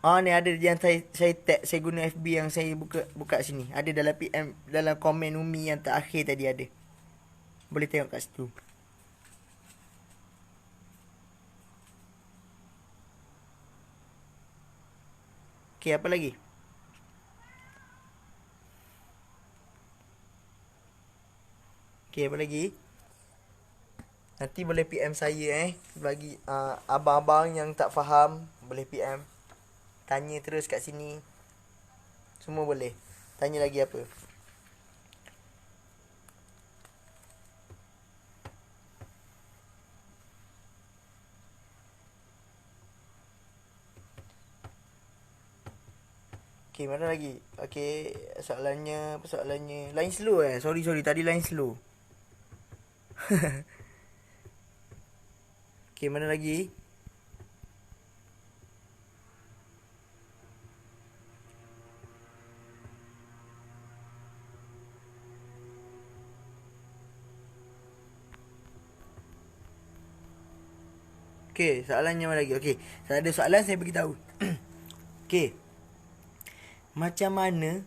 Ni ada yang saya tag, saya guna FB yang saya buka sini. Ada dalam PM, dalam komen Umi yang terakhir tadi ada. Boleh tengok kat situ. Okay, apa lagi? Okay, apa lagi? Nanti boleh PM saya bagi abang-abang yang tak faham, boleh PM. Tanya terus kat sini. Semua boleh. Tanya lagi apa? Okay, mana lagi? Okay, soalannya lain slow Sorry, tadi lain slow. Okay, mana lagi? Okay, soalannya mana lagi? Okay, saya ada soalan saya beritahu. Okay, macam mana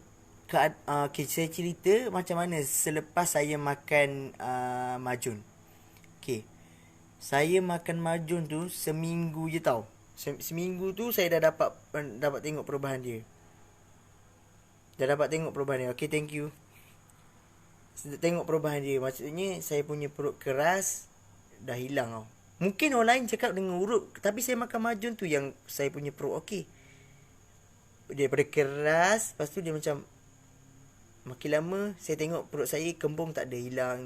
okay, saya cerita macam mana selepas saya makan majun. Okay, saya makan majun tu seminggu je tau. Seminggu tu saya dah dapat tengok perubahan dia. Dah dapat tengok perubahan dia. Okay, thank you. Tengok perubahan dia. Maksudnya saya punya perut keras dah hilang tau. Mungkin orang lain cakap dengan urut, tapi saya makan majun tu yang saya punya perut okey. Daripada keras, lepas tu dia macam makin lama saya tengok perut saya kembung tak ada, hilang.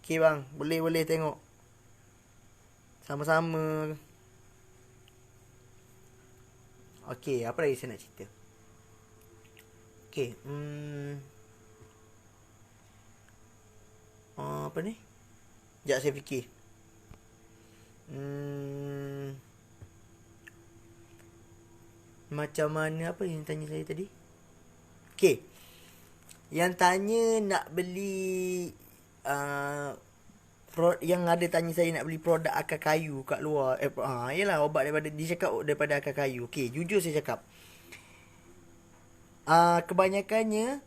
Okey bang, boleh tengok. Sama-sama. Okey, apa lagi saya nak cerita? Okey, apa ni? Sekejap saya fikir. Macam mana apa yang tanya saya tadi? Okey. Yang tanya nak beli yang ada tanya saya nak beli produk akar kayu kat luar. Yalah, obat daripada dia cakap daripada akar kayu. Okey, jujur saya cakap. Kebanyakannya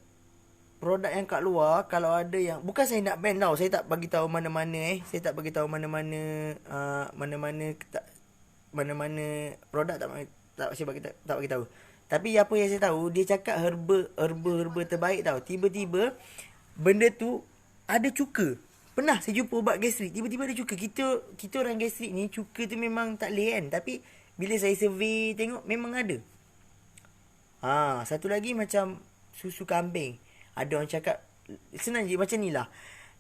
produk yang kat luar, kalau ada yang, bukan saya nak ban tau, saya tak bagi tahu mana-mana saya tak bagi tahu mana-mana mana-mana produk, tak saya tak bagi tahu. Tapi apa yang saya tahu, dia cakap herba terbaik tau. Tiba-tiba benda tu ada cuka. Pernah saya jumpa ubat gastrik, tiba-tiba ada cuka. Kita orang gastrik ni cuka tu memang tak boleh kan, tapi bila saya survey tengok memang ada. Satu lagi macam susu kambing. Ada orang cakap senang je macam ni lah.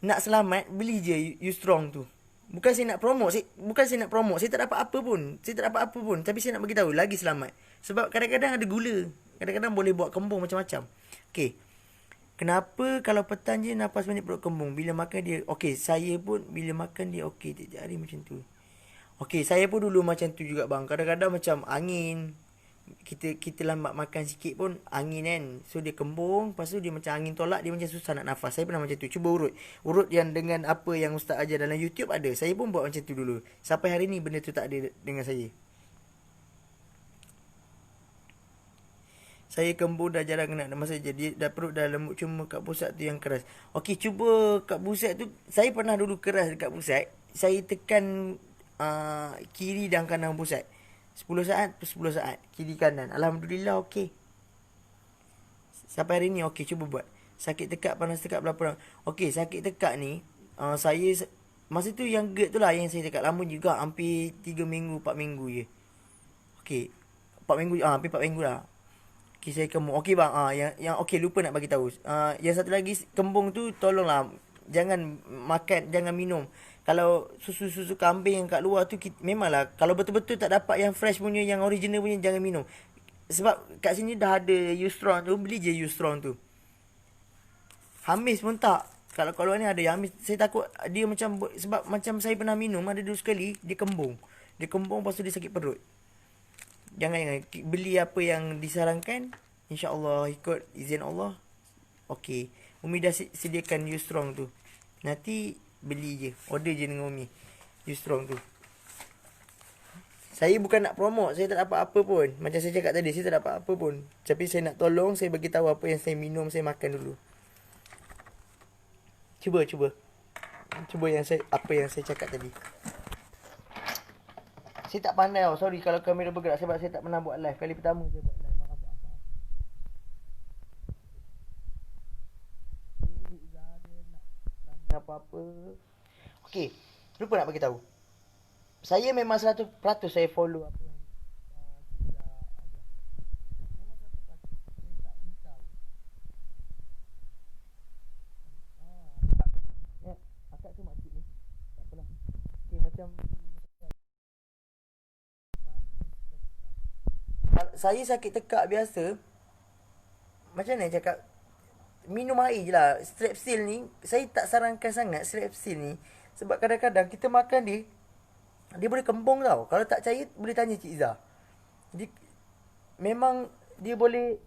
Nak selamat beli je You Strong tu. Bukan saya nak promote, saya tak dapat apa pun. Tapi saya nak bagi tahu lagi selamat. Sebab kadang-kadang ada gula. Kadang-kadang boleh buat kembung macam-macam. Okey. Kenapa kalau petang je nafas banyak perut kembung, bila makan dia okey, saya pun bila makan dia okey tiap hari macam tu. Okey, saya pun dulu macam tu juga bang. Kadang-kadang macam angin, kita lambat makan sikit pun angin kan, so dia kembung, lepas tu dia macam angin tolak, dia macam susah nak nafas. Saya pernah macam tu. Cuba urut yang dengan apa yang ustaz ajar dalam YouTube ada. Saya pun buat macam tu dulu. Sampai hari ni benda tu tak ada dengan saya. Saya kembung dah jarang kena masa jadi dah perut dah lembut, cuma kat pusat tu yang keras. Okey, cuba kat pusat tu. Saya pernah dulu keras dekat pusat. Saya tekan kiri dan kanan pusat 10 saat per 10 saat, kiri kanan. Alhamdulillah okey. Sampai hari ni okey, cuba buat. Sakit tekak, panas tekak, berapa orang? Okey, sakit tekak ni saya masa tu yang GERD tu lah yang saya tekak lama juga, hampir 3 minggu 4 minggu je. Okey. 4 minggu hampir 4 minggu lah. Okey, saya kembung. Okey bang, yang okey, lupa nak bagi tahu. Yang satu lagi kembung tu, tolonglah jangan makan, jangan minum. Kalau susu kambing yang kat luar tu, memanglah kalau betul-betul tak dapat yang fresh punya, yang original punya, jangan minum. Sebab kat sini dah ada You Strong tu, beli je You Strong tu. Hamis pun tak. Kalau kat luar ni ada yang hamis. Saya takut dia macam, sebab macam saya pernah minum ada dulu sekali, dia kembung. Dia kembung, lepas tu dia sakit perut. Jangan beli apa yang disarankan. InsyaAllah ikut izin Allah. Okey. Umi dah sediakan You Strong tu. Nanti beli je, order je dengan Umi You Strong tu. Saya bukan nak promote, saya tak dapat apa pun. Macam saya cakap tadi, saya tak dapat apa pun. Tapi saya nak tolong, saya bagi tahu apa yang saya minum, saya makan dulu. Cuba apa yang saya cakap tadi. Saya tak pandai tau, sorry kalau kamera bergerak, sebab saya tak pernah buat live. Kali pertama saya buat live, maaf. Apa-apa. Okey, lupa nak bagi tahu. Saya memang 100% saya follow apa yang kita ajar. Memang 100%. Saya tak minta pun. Akak ke makcik ni? Tak apalah. Okey, macam saya sakit tekak biasa. Macam mana cakap? minum air je lah. Strepsil ni, saya tak sarankan sangat Strepsil ni. Sebab kadang-kadang kita makan dia boleh kembung tau. Kalau tak percaya, boleh tanya Cik Izzah. Dia, memang dia boleh.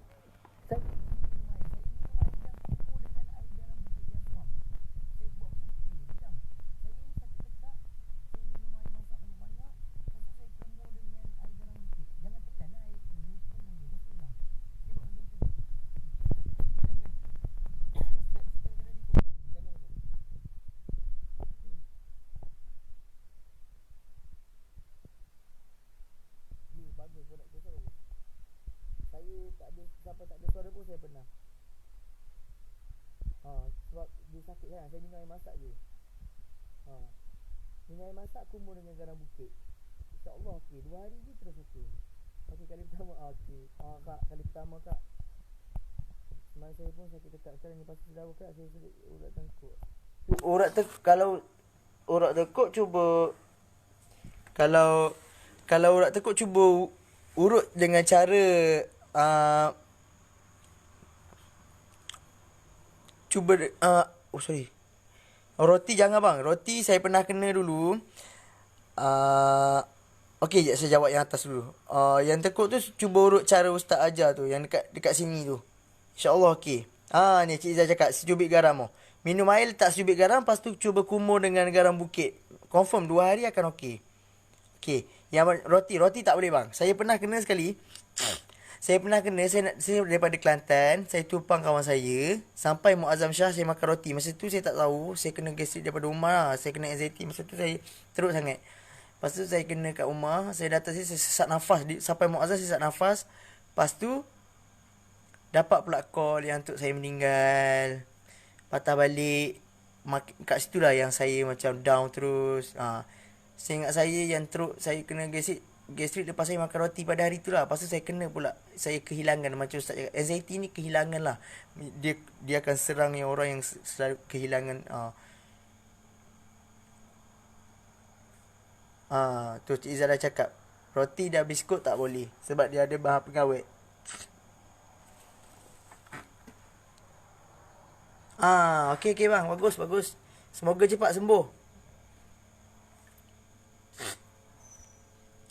Bagus, kau nak kisah bagus. Saya tak ada, sampai tak ada suara pun saya pernah. Sebab dia sakit kan, saya minum air masak je. Minum air masak kumur dengan garam bukit. InsyaAllah okey, 2 hari je terus okey. Okey, kali pertama okey. Kak, kali pertama kak, semalam saya pun sakit tekak. Sekarang ni pasal sedar kak, saya sedut urat tengkuk. Kalau urat tengkuk cuba, kalau urat tengkuk cuba urut dengan cara sorry. Roti jangan bang. Roti saya pernah kena dulu. Okey, saya jawab yang atas dulu. Yang tengkuk tu cuba urut cara ustaz ajar tu, yang dekat sini tu. InsyaAllah okey. Ni Cik Izzah cakap secubit garam. Minum air letak secubit garam, lepas tu cuba kumur dengan garam bukit. Confirm 2 hari akan okey. Okey. Yang roti tak boleh bang. Saya pernah kena sekali. Saya daripada Kelantan, saya tumpang kawan saya, sampai Muazzam Shah saya makan roti. Masa tu saya tak tahu, saya kena gastrik daripada rumah lah. Saya kena anxiety, masa tu saya teruk sangat. Lepas tu saya kena kat rumah, saya datang sini, saya sesak nafas. Sampai Muazzam saya sesak nafas. Lepas tu, dapat pula call yang untuk saya meninggal. Patah balik. Kat situ lah yang saya macam down terus. Saya ingat saya yang teruk, saya kena gastrik lepas saya makan roti pada hari tu lah. Lepas tu saya kena pula, saya kehilangan, macam Ustaz cakap, anxiety ni kehilangan lah. Dia akan serang yang orang yang selalu kehilangan. Tu Cik Izzah dah cakap, roti dan biskut tak boleh sebab dia ada bahan pengawet. Okey bang, bagus. Semoga cepat sembuh.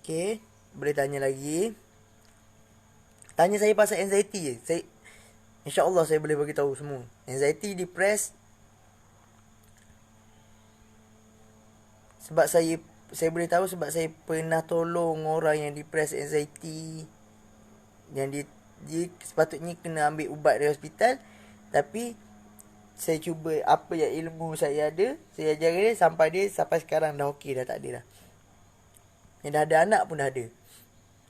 Okey, boleh tanya lagi. Tanya saya pasal anxiety je. InsyaAllah saya boleh bagi tahu semua. Anxiety, depressed. Sebab saya boleh tahu sebab saya pernah tolong orang yang depressed, anxiety. Yang dia sepatutnya kena ambil ubat dari hospital. Tapi saya cuba apa yang ilmu saya ada, saya ajar dia sampai sekarang dah okey, dah tak ada dah. Yang dah ada anak pun dah ada.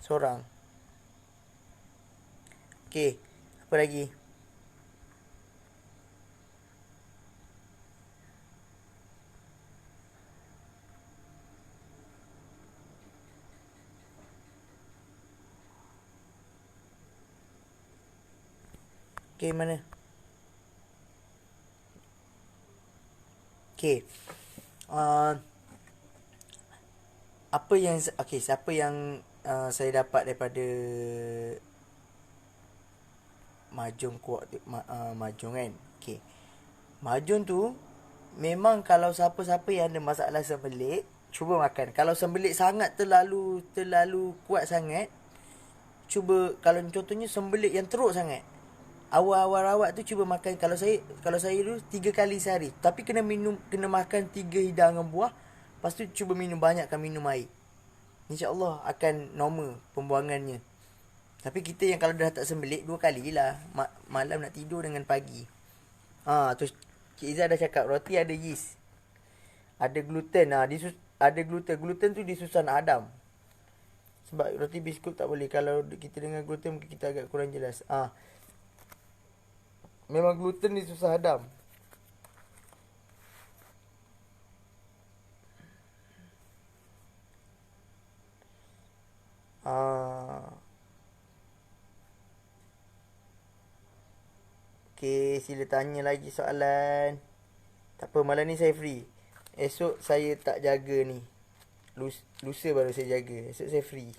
Seorang. Okey, apa lagi? Okey, mana? Okey. Siapa yang saya dapat daripada Majung kuat Majung kan. Okey. Majung tu memang kalau siapa-siapa yang ada masalah sembelit, cuba makan. Kalau sembelit sangat terlalu kuat sangat, cuba, kalau contohnya sembelit yang teruk sangat, awal-awal rawat tu cuba makan. Kalau saya dulu 3 kali sehari, tapi kena makan 3 hidangan buah. Lepas tu cuba banyakkan minum air. InsyaAllah akan normal pembuangannya. Tapi kita yang kalau dah tak sembelit 2 kali lah, malam nak tidur dengan pagi. Tu Cik Izzah dah cakap roti ada yeast, ada gluten. Ada gluten tu dia susah nak hadam. Sebab roti biskut tak boleh. Kalau kita dengan gluten mungkin kita agak kurang jelas. Memang gluten ni susah hadam. Okey, sila tanya lagi soalan. Tak apa, malam ni saya free. Esok saya tak jaga ni. Lusa baru saya jaga. Esok saya free.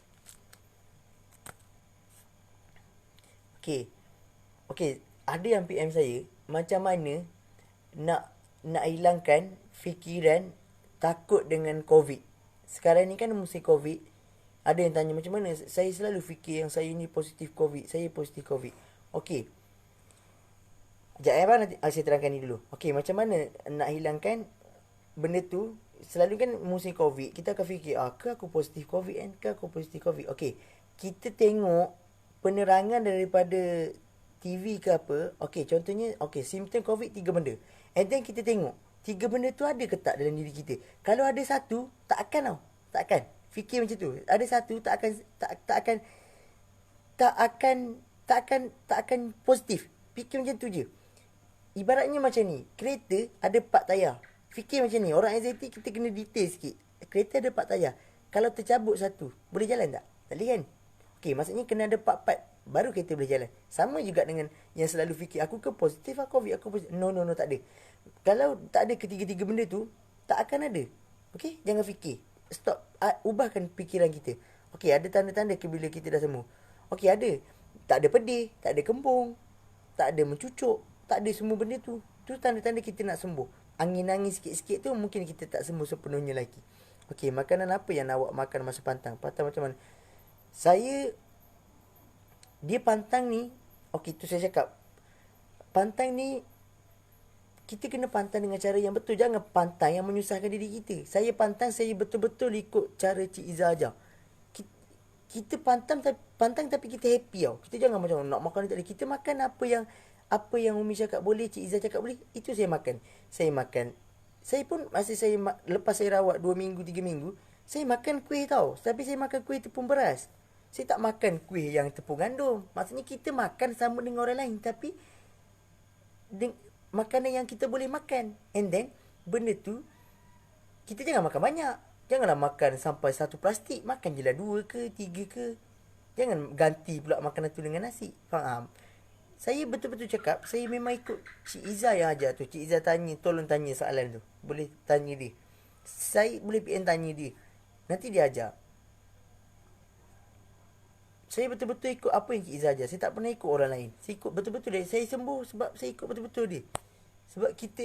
Okey, ada yang PM saya, macam mana nak hilangkan fikiran takut dengan COVID. Sekarang ni kan musim COVID. Ada yang tanya macam mana? Saya selalu fikir yang saya ni positif COVID. Saya positif COVID. Okey. Sekejap abang nanti saya terangkan ni dulu. Okey, macam mana nak hilangkan benda tu? Selalu kan musim COVID, kita akan fikir, ke aku positif COVID kan? Ke aku positif COVID? Okey, kita tengok penerangan daripada TV ke apa. Okey, contohnya, simptom COVID 3 benda. And then kita tengok, 3 benda tu ada ke tak dalam diri kita? Kalau ada satu, tak akan tau. Tak akan. Fikir macam tu. Ada satu, tak akan positif. Fikir macam tu je. Ibaratnya macam ni, kereta ada 4 tayar. Fikir macam ni, orang anxiety kita kena detail sikit. Kereta ada 4 tayar. Kalau tercabut satu, boleh jalan tak? Tak boleh kan? Okey, maksudnya kena ada 4 part baru kereta boleh jalan. Sama juga dengan yang selalu fikir, aku ke positif aku COVID, aku positif. No, tak ada. Kalau tak ada ketiga-tiga benda tu, tak akan ada. Okey, jangan fikir. Stop. Ubahkan fikiran kita. Okey, ada tanda-tanda ke bila kita dah sembuh? Okey, ada. Tak ada pedih, tak ada kembung, tak ada mencucuk, tak ada semua benda tu. Tu tanda-tanda kita nak sembuh. Angin-angin sikit-sikit tu mungkin kita tak sembuh sepenuhnya lagi. Okey, makanan apa yang awak makan masa pantang? Pantang macam mana? Dia pantang ni, okey tu saya cakap. Pantang ni, kita kena pantang dengan cara yang betul. Jangan pantang yang menyusahkan diri kita. Saya pantang, saya betul-betul ikut cara Cik Izzah ajar. Kita pantang tapi kita happy tau. Kita jangan macam nak makan ni tak ada. Kita makan apa yang Umi cakap boleh, Cik Izzah cakap boleh, itu saya makan. Saya pun lepas saya rawat 2 minggu, 3 minggu, saya makan kuih tau. Tapi saya makan kuih tepung beras. Saya tak makan kuih yang tepung gandum. Maksudnya kita makan sama dengan orang lain, tapi makanan yang kita boleh makan. And then benda tu kita jangan makan banyak. Janganlah makan sampai 1 plastik. Makan je lah 2 ke 3 ke. Jangan ganti pula makanan tu dengan nasi. Faham? Saya betul-betul cakap, saya memang ikut Cik Izzah yang ajar tu. Cik Izzah tolong tanya soalan tu. Boleh tanya dia. Saya boleh PM tanya dia. Nanti dia ajar. Saya betul-betul ikut apa yang Cik Izzah ajar. Saya tak pernah ikut orang lain. Saya ikut betul-betul dia. Saya sembuh sebab saya ikut betul-betul dia. Sebab kita,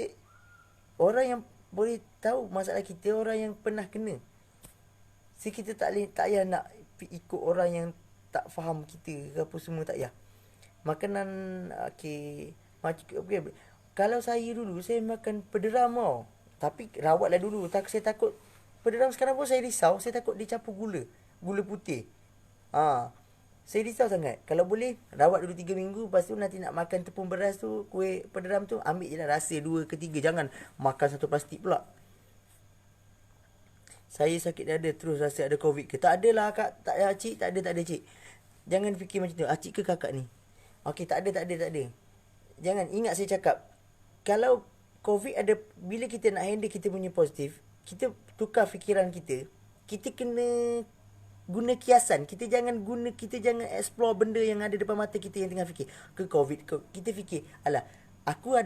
orang yang boleh tahu masalah kita, orang yang pernah kena. So kita tak payah nak ikut orang yang tak faham kita ke apa semua, tak payah. Makanan, kalau saya dulu, saya makan pederam tau. Tapi rawatlah dulu. Saya takut, pederam sekarang pun saya risau. Saya takut dia campur gula putih. Saya risau sangat. Kalau boleh, rawat dulu 3 minggu. Lepas tu nanti nak makan tepung beras tu, kuih pederam tu, ambil je lah rasa 2 ke 3. Jangan makan 1 plastik pula. Saya sakit dada terus rasa ada COVID ke? Tak adalah kak. Tak ada cik. Tak ada cik. Jangan fikir macam tu. Cik ke kakak ni? Okey, tak ada. Jangan. Ingat saya cakap. Kalau COVID ada, bila kita nak handle kita punya positif, kita tukar fikiran kita. Kita kena guna kiasan. Kita jangan explore benda yang ada depan mata kita yang tengah fikir. Ke COVID ke. Kita fikir, alah, aku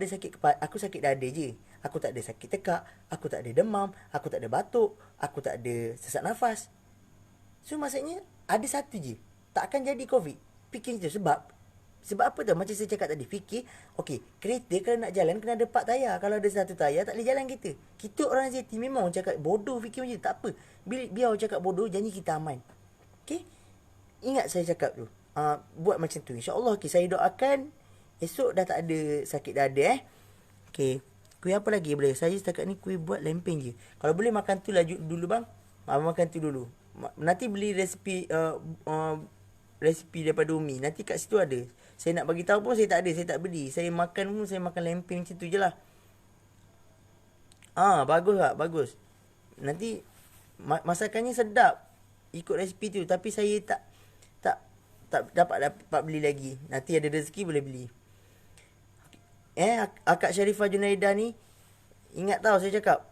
sakit dada je. Aku tak ada sakit tekak. Aku tak ada demam. Aku tak ada batuk. Aku tak ada sesak nafas. So maksudnya, ada satu je. Tak akan jadi COVID. Fikir macam tu. Sebab apa tau? Macam saya cakap tadi. Fikir, kereta kalau nak jalan kena ada 4 tayar. Kalau ada 1 tayar, tak boleh jalan kereta. Kita orang anxiety memang orang cakap bodoh fikir macam tu. Tak apa. Biar orang cakap bodoh, janji kita aman. Okay? Ingat saya cakap tu. Buat macam tu. InsyaAllah, saya doakan esok dah tak ada sakit dada. Okay. Kuih apa lagi boleh? Saya setakat ni kuih buat lempeng je. Kalau boleh makan tu lah dulu bang. Makan tu dulu. Nanti beli resipi daripada Umi. Nanti kat situ ada. Saya nak bagi tahu pun saya tak ada. Saya tak beli. Saya makan lempeng macam tu je lah. Bagus tak? Bagus. Nanti masakannya sedap. Ikut resipi tu. Tapi saya tak dapat beli lagi. Nanti ada rezeki boleh beli. Akak Sharifah Junaidah ni, ingat tau saya cakap.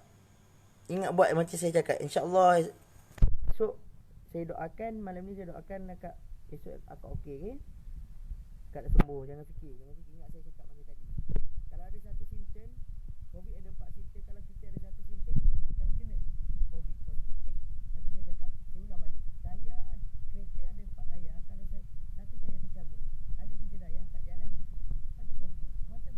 Ingat buat macam saya cakap. InsyaAllah esok saya doakan, malam ni saya doakan akak esok akak okey, okay? Akak dah sembuh. Jangan fikir. Ingat saya cakap macam tadi. Kalau ada satu simptom, COVID ada 4 simptom. Kalau kita ada satu simptom, kita akan kena COVID positif. Okay? Macam saya cakap. Saya ulang balik. Kereta ada 4 tayar. Kalau satu tayar tercabut, ada 3 tayar tak jalan. Macam COVID. Macam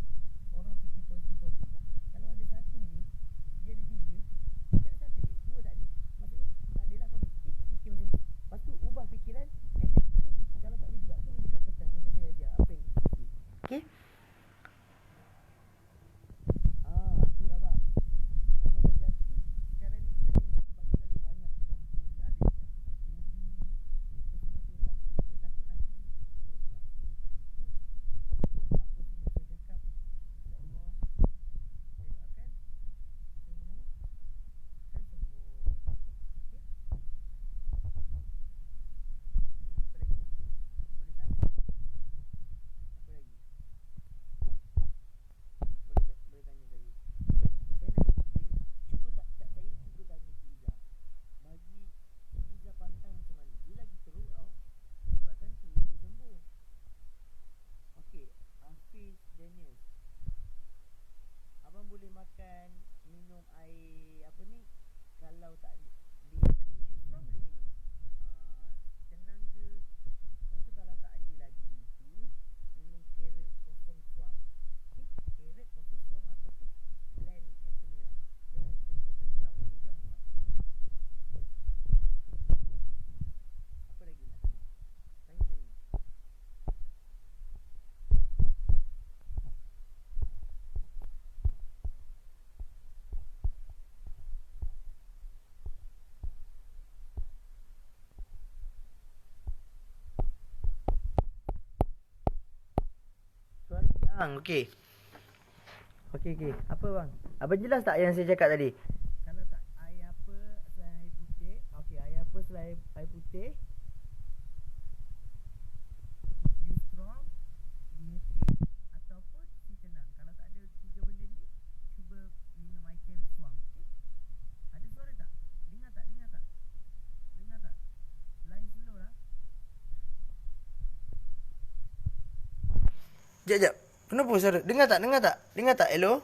Bang, okey. Okey. Apa bang? Abang jelas tak yang saya cakap tadi? Kalau tak air apa selain air putih? Okey, air apa selain air putih? You strong, diabetes ataupun si tenang. Kalau tak ada tiga benda ni, cuba minum air carrot swam. Okey? Ada suara tak? Dengar tak? Dengar tak? Dengar tak? Line slow lah. Jap. Kenapa suara? Dengar tak? Dengar tak? Dengar tak? Hello?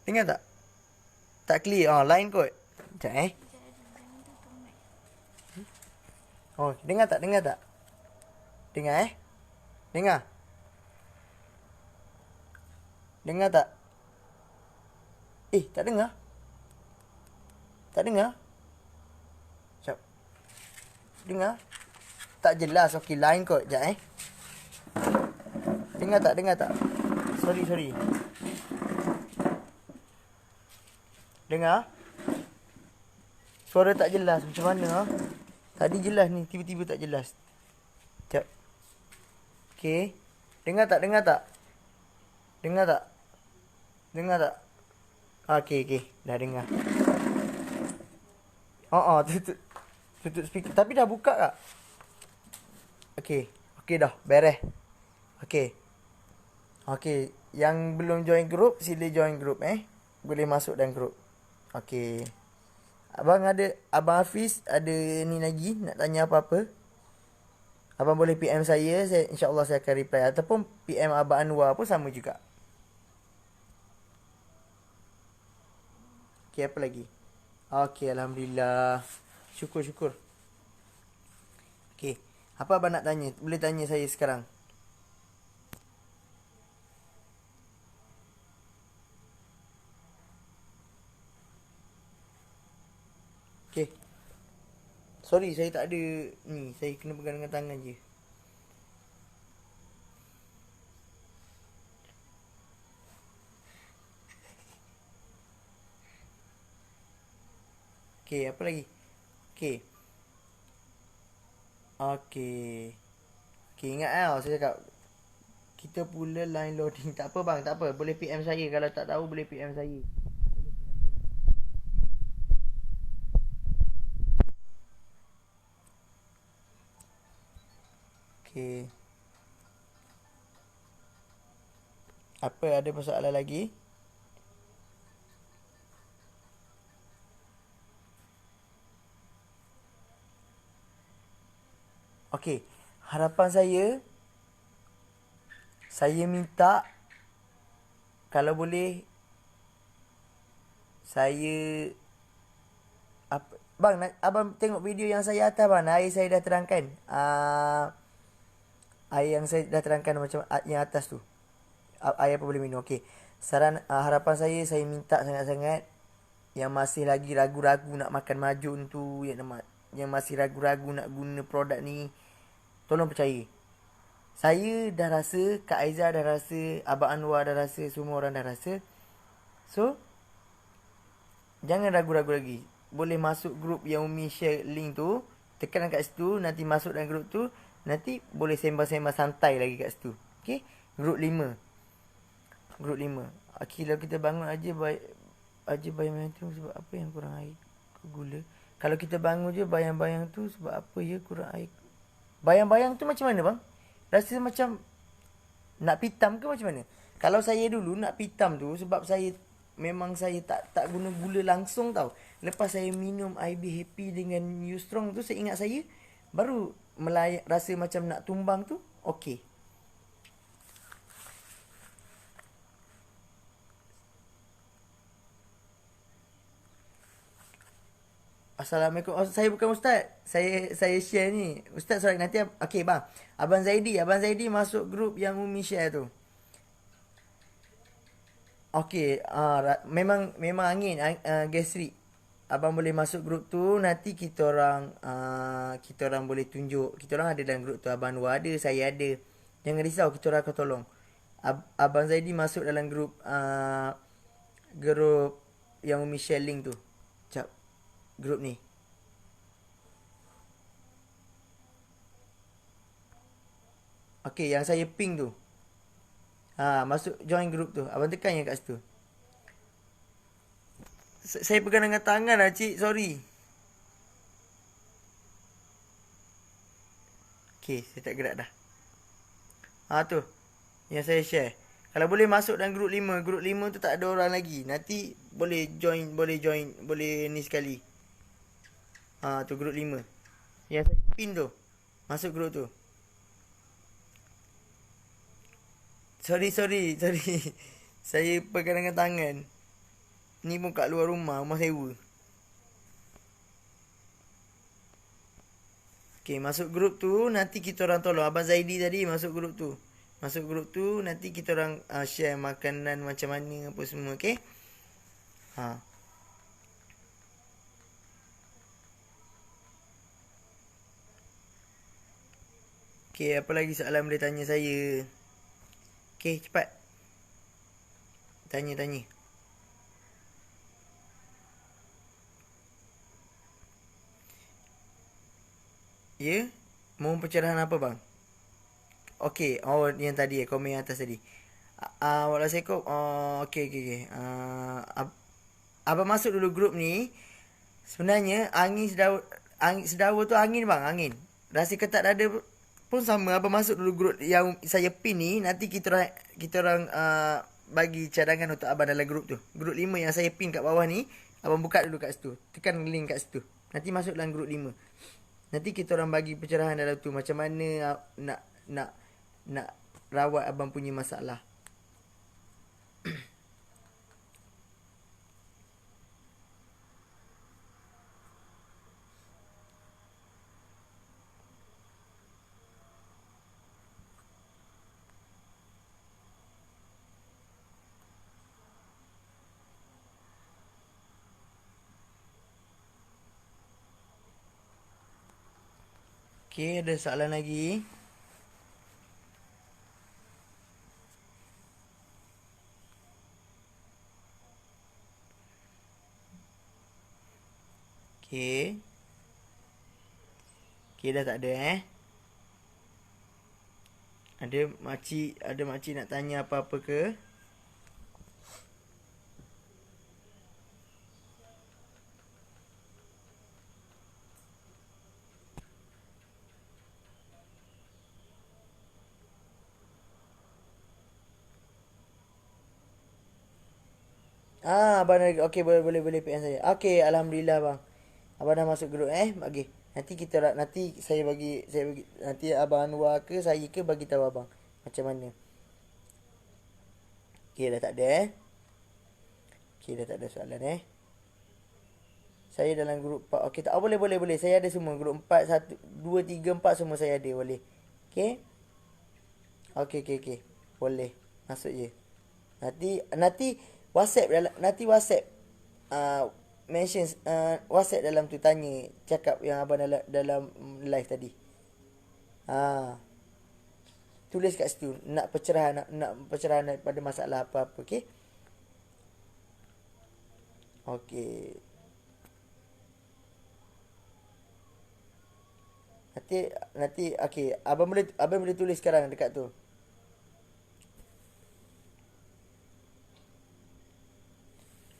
Dengar tak? Tak clear. Oh, line kot. Sekejap Oh, dengar tak? Dengar tak? Dengar Dengar. Dengar tak? Tak dengar. Tak dengar. Sekejap. Dengar. Tak jelas. Okey, line kot. Sekejap Dengar tak? Dengar tak? Sorry. Dengar. Suara tak jelas. Macam mana? Tadi jelas ni. Tiba-tiba tak jelas. Sekejap. Okey. Dengar tak? Dengar tak? Dengar tak? Dengar tak? Okey. Dah dengar. Tutup speaker. Tapi dah buka tak? Okey dah. Beres. Okey. Yang belum join group, sila join group Boleh masuk dalam group. Okey. Abang Hafiz ada ni lagi nak tanya apa-apa? Abang boleh PM saya insya-Allah saya akan reply ataupun PM Abang Anwar pun sama juga. Okey, apa lagi? Okey, alhamdulillah. Syukur. Okey. Apa abang nak tanya? Boleh tanya saya sekarang. Okey. Sorry, saya tak ada ni. Saya kena pegang dengan tangan je. Okey, apa lagi? Okey. Okey, ingat saya cakap kita pula line loading. Tak apa bang, tak apa. Boleh PM saya. Kalau tak tahu boleh PM saya. Okey. Apa ada persoalan lagi? Okey. Harapan saya minta kalau boleh saya apa bang abang tengok video yang saya atas bang. Air saya dah terangkan. Air yang saya dah terangkan macam yang atas tu. Air apa boleh minum. Okey. Saran harapan saya minta sangat-sangat yang masih lagi ragu-ragu nak makan majun tu, yang masih ragu-ragu nak guna produk ni, tolong percaya. Saya dah rasa, Kak Aiza dah rasa, Abang Anwar dah rasa, semua orang dah rasa. So, jangan ragu-ragu lagi. Boleh masuk grup yang Umi share link tu, tekan kat situ, nanti masuk dalam grup tu, nanti boleh sembang-sembang santai lagi kat situ. Okey? Grup 5. Kalau kita bangun bayang-bayang tu sebab apa yang kurang air gula. Kalau kita bangun je bayang-bayang tu sebab apa ya kurang air. Bayang-bayang tu macam mana bang? Rasa macam nak pitam ke macam mana? Kalau saya dulu nak pitam tu sebab saya tak guna gula langsung tau. Lepas saya minum IB Happy dengan You Strong tu, saya ingat saya baru rasa macam nak tumbang tu. Okey. Assalamualaikum. Saya bukan ustaz. Saya share ni. Ustaz sorry nanti okey bang. Abang Zaidi masuk grup yang Umi share tu. Okey, memang angin gastrik. Abang boleh masuk grup tu, nanti kita orang boleh tunjuk. Kita orang ada dalam grup tu. Abang Anwar ada, saya ada. Jangan risau, kita orang akan tolong. Abang Zaidi masuk dalam grup yang Umi share link tu. Jap. Grup ni. Okey, yang saya ping tu. Masuk join group tu. Abang tekan yang kat situ. Saya pegang dengan tangan lah cik. Sorry. Okay, saya tak gerak dah. Tu. Yang saya share. Kalau boleh masuk dalam group 5. Group 5 tu tak ada orang lagi. Nanti boleh join. Boleh ni sekali. Tu group 5. Yang saya pin tu. Masuk group tu. Sorry. Saya pegang dengan tangan. Ni pun kat luar rumah sewa. Okay, masuk grup tu. Nanti kita orang tolong. Abang Zaidi tadi masuk grup tu. Nanti kita orang share makanan macam mana apa semua. Okay. Okay, apa lagi soalan boleh tanya saya? Okay, cepat. Tanya. Ya? Mohon pencerahan apa bang? Okay, yang tadi komen yang atas tadi. Waalaikumsalam. Okay. Abang masuk dulu grup ni. Sebenarnya angin sedawa tu angin bang, angin. Rasa ketat dada pun sama. Abang masuk dulu grup yang saya pin ni. Nanti kita orang bagi cadangan untuk abang dalam grup tu. Grup 5 yang saya pin kat bawah ni. Abang buka dulu kat situ. Tekan link kat situ. Nanti masuk dalam grup 5. Nanti kita orang bagi pencerahan dalam tu. Macam mana nak rawat abang punya masalah. Okay, ada soalan lagi? Okay. Okay, dah tak ada Ada makcik nak tanya apa-apa ke? Abang dah, okay, boleh PM saya. Okay, alhamdulillah bang. Abang dah masuk grup bagi. Nanti saya bagi nanti abang Anwar ke saya ke bagi tahu abang macam mana. Okay, dah tak ada Okay, dah tak ada soalan Saya dalam grup 4. Okay, tak boleh. Saya ada semua grup 4, 1 2 3 4 semua saya ada, boleh. Okay. Okay. Boleh. Masuk je. Nanti WhatsApp mention WhatsApp dalam tu tanya cakap yang abang dalam live tadi. Tulis kat situ nak pencerahan daripada masalah apa-apa, okey? Okey. Nanti okey, abang boleh tulis sekarang dekat tu.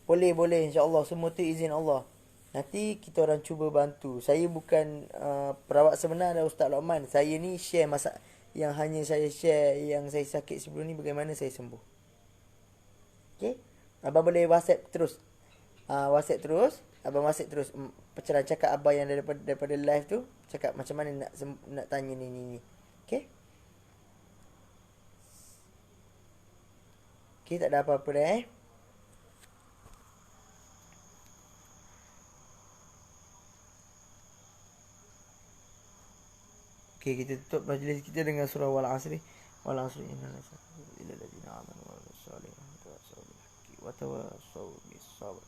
Boleh insya-Allah, semua tu izin Allah. Nanti kita orang cuba bantu. Saya bukan perawat sebenar dan Ustaz Lokman. Saya ni share yang hanya saya share yang saya sakit sebelum ni bagaimana saya sembuh. Okey? Abang boleh WhatsApp terus. Abang WhatsApp terus pencerahan cakap abang yang daripada live tu, cakap macam mana nak tanya ni. Okey? Okey, tak ada apa-apa dah Okay, kita tutup majlis kita dengan surah Wal Asri. Wal Asri innal insana lafi khusr illa alladziina aamanu wa 'amilus solihati wa tawassaw bis sabr.